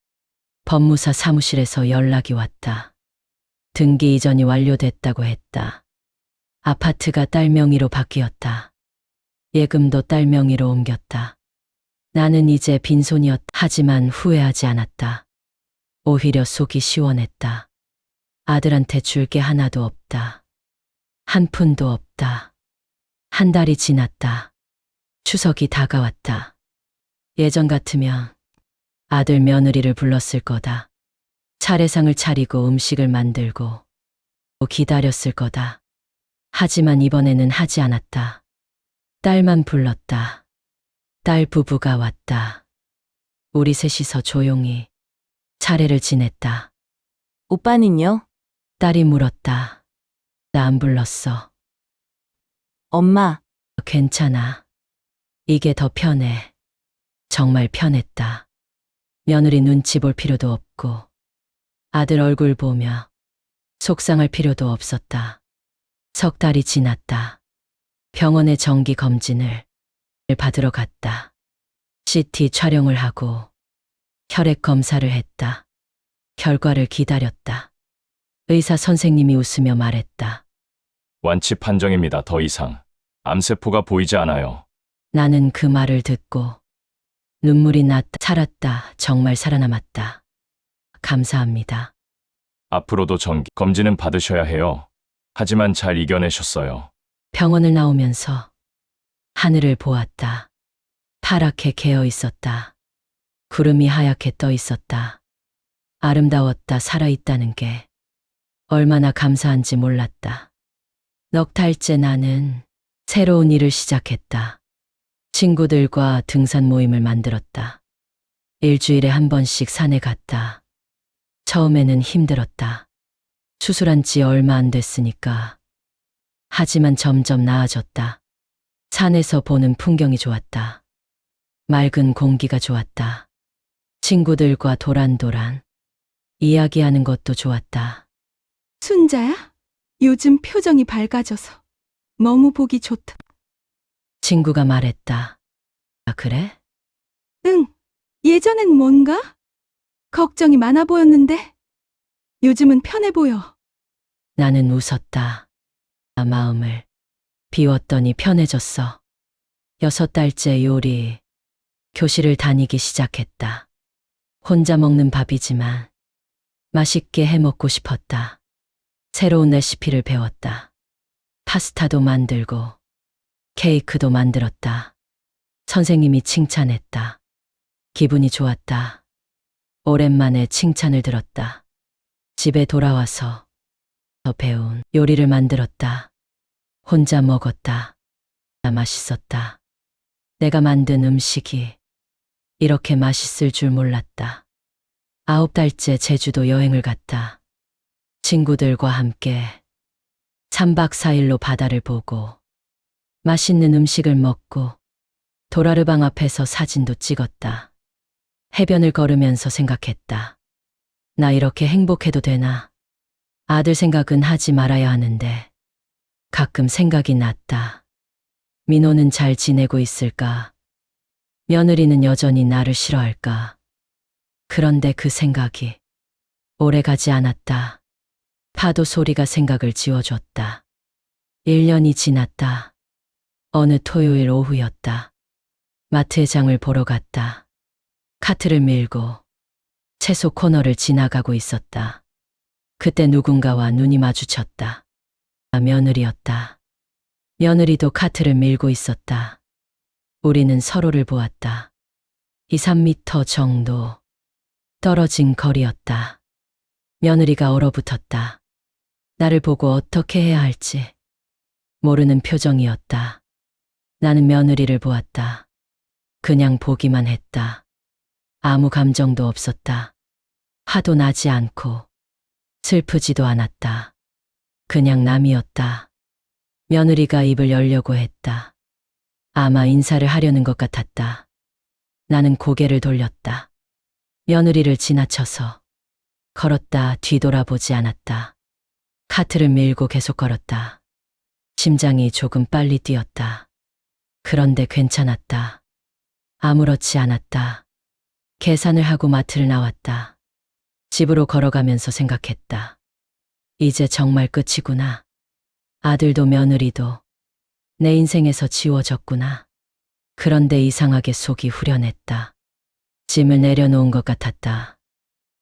법무사 사무실에서 연락이 왔다. 등기 이전이 완료됐다고 했다. 아파트가 딸 명의로 바뀌었다. 예금도 딸 명의로 옮겼다. 나는 이제 빈손이었다. 하지만 후회하지 않았다. 오히려 속이 시원했다. 아들한테 줄 게 하나도 없다. 한 푼도 없다. 한 달이 지났다. 추석이 다가왔다. 예전 같으면 아들 며느리를 불렀을 거다. 차례상을 차리고 음식을 만들고 기다렸을 거다. 하지만 이번에는 하지 않았다. 딸만 불렀다. 딸 부부가 왔다. 우리 셋이서 조용히 차례를 지냈다. 오빠는요? 딸이 물었다. 나 안 불렀어. 엄마, 괜찮아. 이게 더 편해. 정말 편했다. 며느리 눈치 볼 필요도 없고 아들 얼굴 보며 속상할 필요도 없었다. 석 달이 지났다. 병원에 정기 검진을 받으러 갔다. CT 촬영을 하고 혈액 검사를 했다. 결과를 기다렸다. 의사 선생님이 웃으며 말했다. 완치 판정입니다. 더 이상 암세포가 보이지 않아요. 나는 그 말을 듣고 눈물이 났다. 살았다. 정말 살아남았다. 감사합니다. 앞으로도 정기 검진은 받으셔야 해요. 하지만 잘 이겨내셨어요. 병원을 나오면서 하늘을 보았다. 파랗게 개어 있었다. 구름이 하얗게 떠 있었다. 아름다웠다. 살아있다는 게 얼마나 감사한지 몰랐다. 넉 달째 나는 새로운 일을 시작했다. 친구들과 등산 모임을 만들었다. 일주일에 한 번씩 산에 갔다. 처음에는 힘들었다. 수술한 지 얼마 안 됐으니까 하지만 점점 나아졌다. 산에서 보는 풍경이 좋았다. 맑은 공기가 좋았다. 친구들과 도란도란 이야기하는 것도 좋았다. 순자야? 요즘 표정이 밝아져서 너무 보기 좋다. 친구가 말했다. 아, 그래? 응, 예전엔 뭔가? 걱정이 많아 보였는데 요즘은 편해 보여. 나는 웃었다. 마음을 비웠더니 편해졌어. 6달째 요리 교실을 다니기 시작했다. 혼자 먹는 밥이지만 맛있게 해 먹고 싶었다. 새로운 레시피를 배웠다. 파스타도 만들고 케이크도 만들었다. 선생님이 칭찬했다. 기분이 좋았다. 오랜만에 칭찬을 들었다. 집에 돌아와서 더 배운 요리를 만들었다. 혼자 먹었다. 맛있었다. 내가 만든 음식이 이렇게 맛있을 줄 몰랐다. 9달째 제주도 여행을 갔다. 친구들과 함께 3박 4일로 바다를 보고 맛있는 음식을 먹고 도라르방 앞에서 사진도 찍었다. 해변을 걸으면서 생각했다. 나 이렇게 행복해도 되나? 아들 생각은 하지 말아야 하는데 가끔 생각이 났다. 민호는 잘 지내고 있을까? 며느리는 여전히 나를 싫어할까? 그런데 그 생각이 오래 가지 않았다. 파도 소리가 생각을 지워줬다. 1년이 지났다. 어느 토요일 오후였다. 마트에 장을 보러 갔다. 카트를 밀고 채소 코너를 지나가고 있었다. 그때 누군가와 눈이 마주쳤다. 며느리였다. 며느리도 카트를 밀고 있었다. 우리는 서로를 보았다. 2, 3미터 정도 떨어진 거리였다. 며느리가 얼어붙었다. 나를 보고 어떻게 해야 할지 모르는 표정이었다. 나는 며느리를 보았다. 그냥 보기만 했다. 아무 감정도 없었다. 화도 나지 않고 슬프지도 않았다. 그냥 남이었다. 며느리가 입을 열려고 했다. 아마 인사를 하려는 것 같았다. 나는 고개를 돌렸다. 며느리를 지나쳐서 걸었다. 뒤돌아보지 않았다. 카트를 밀고 계속 걸었다. 심장이 조금 빨리 뛰었다. 그런데 괜찮았다. 아무렇지 않았다. 계산을 하고 마트를 나왔다. 집으로 걸어가면서 생각했다. 이제 정말 끝이구나. 아들도 며느리도 내 인생에서 지워졌구나. 그런데 이상하게 속이 후련했다. 짐을 내려놓은 것 같았다.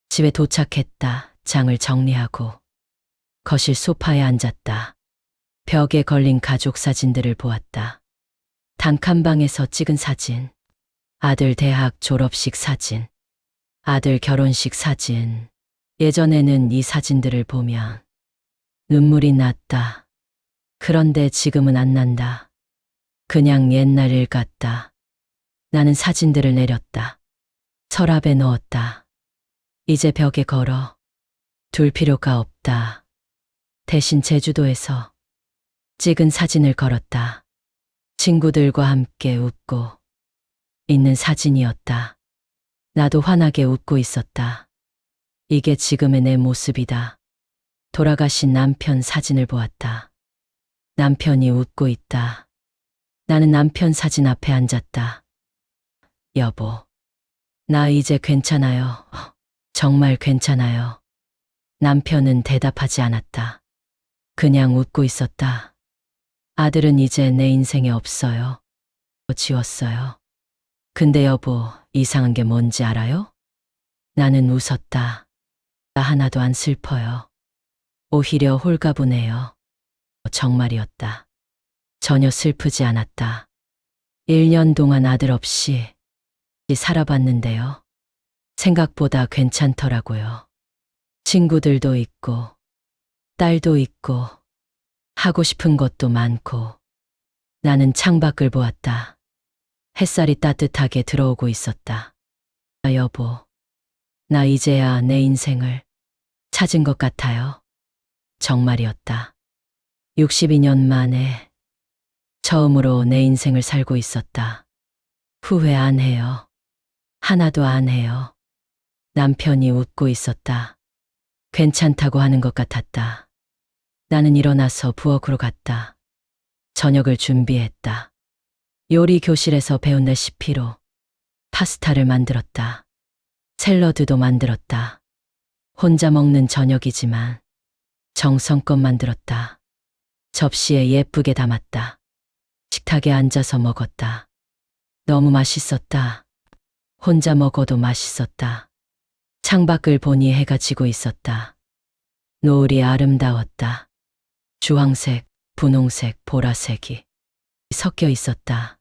집에 도착했다. 장을 정리하고 거실 소파에 앉았다. 벽에 걸린 가족 사진들을 보았다. 단칸방에서 찍은 사진, 아들 대학 졸업식 사진, 아들 결혼식 사진. 예전에는 이 사진들을 보면 눈물이 났다. 그런데 지금은 안 난다. 그냥 옛날 일 같다. 나는 사진들을 내렸다. 서랍에 넣었다. 이제 벽에 걸어 둘 필요가 없다. 대신 제주도에서 찍은 사진을 걸었다. 친구들과 함께 웃고 있는 사진이었다. 나도 환하게 웃고 있었다. 이게 지금의 내 모습이다. 돌아가신 남편 사진을 보았다. 남편이 웃고 있다. 나는 남편 사진 앞에 앉았다. 여보, 나 이제 괜찮아요. 정말 괜찮아요. 남편은 대답하지 않았다. 그냥 웃고 있었다. 아들은 이제 내 인생에 없어요. 지웠어요. 근데 여보, 이상한 게 뭔지 알아요? 나는 웃었다. 나 하나도 안 슬퍼요. 오히려 홀가분해요. 정말이었다. 전혀 슬프지 않았다. 1년 동안 아들 없이 살아봤는데요. 생각보다 괜찮더라고요. 친구들도 있고, 딸도 있고, 하고 싶은 것도 많고. 나는 창밖을 보았다. 햇살이 따뜻하게 들어오고 있었다. 여보, 나 이제야 내 인생을 찾은 것 같아요. 정말이었다. 62년 만에 처음으로 내 인생을 살고 있었다. 후회 안 해요. 하나도 안 해요. 남편이 웃고 있었다. 괜찮다고 하는 것 같았다. 나는 일어나서 부엌으로 갔다. 저녁을 준비했다. 요리 교실에서 배운 레시피로 파스타를 만들었다. 샐러드도 만들었다. 혼자 먹는 저녁이지만 정성껏 만들었다. 접시에 예쁘게 담았다. 식탁에 앉아서 먹었다. 너무 맛있었다. 혼자 먹어도 맛있었다. 창밖을 보니 해가 지고 있었다. 노을이 아름다웠다. 주황색, 분홍색, 보라색이 섞여 있었다.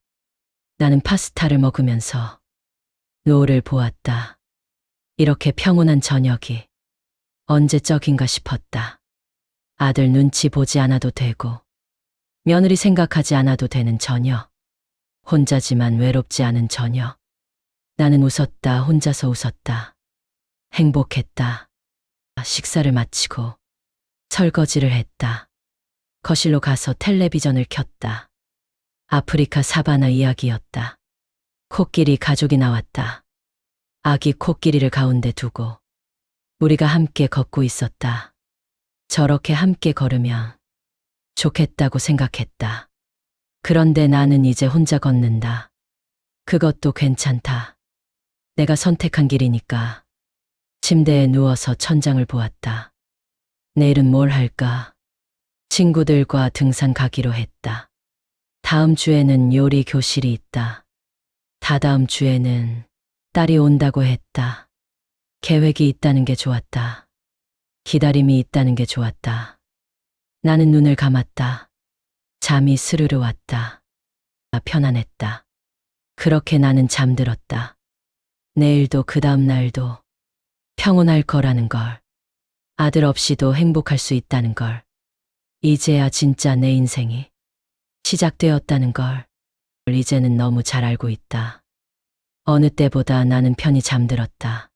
나는 파스타를 먹으면서 노을을 보았다. 이렇게 평온한 저녁이 언제적인가 싶었다. 아들 눈치 보지 않아도 되고 며느리 생각하지 않아도 되는 저녁. 혼자지만 외롭지 않은 저녁. 나는 웃었다. 혼자서 웃었다. 행복했다. 식사를 마치고 설거지를 했다. 거실로 가서 텔레비전을 켰다. 아프리카 사바나 이야기였다. 코끼리 가족이 나왔다. 아기 코끼리를 가운데 두고 우리가 함께 걷고 있었다. 저렇게 함께 걸으면 좋겠다고 생각했다. 그런데 나는 이제 혼자 걷는다. 그것도 괜찮다. 내가 선택한 길이니까. 침대에 누워서 천장을 보았다. 내일은 뭘 할까? 친구들과 등산 가기로 했다. 다음 주에는 요리 교실이 있다. 다다음 주에는 딸이 온다고 했다. 계획이 있다는 게 좋았다. 기다림이 있다는 게 좋았다. 나는 눈을 감았다. 잠이 스르르 왔다. 편안했다. 그렇게 나는 잠들었다. 내일도 그 다음 날도 평온할 거라는 걸. 아들 없이도 행복할 수 있다는 걸. 이제야 진짜 내 인생이 시작되었다는 걸. 이제는 너무 잘 알고 있다. 어느 때보다 나는 편히 잠들었다.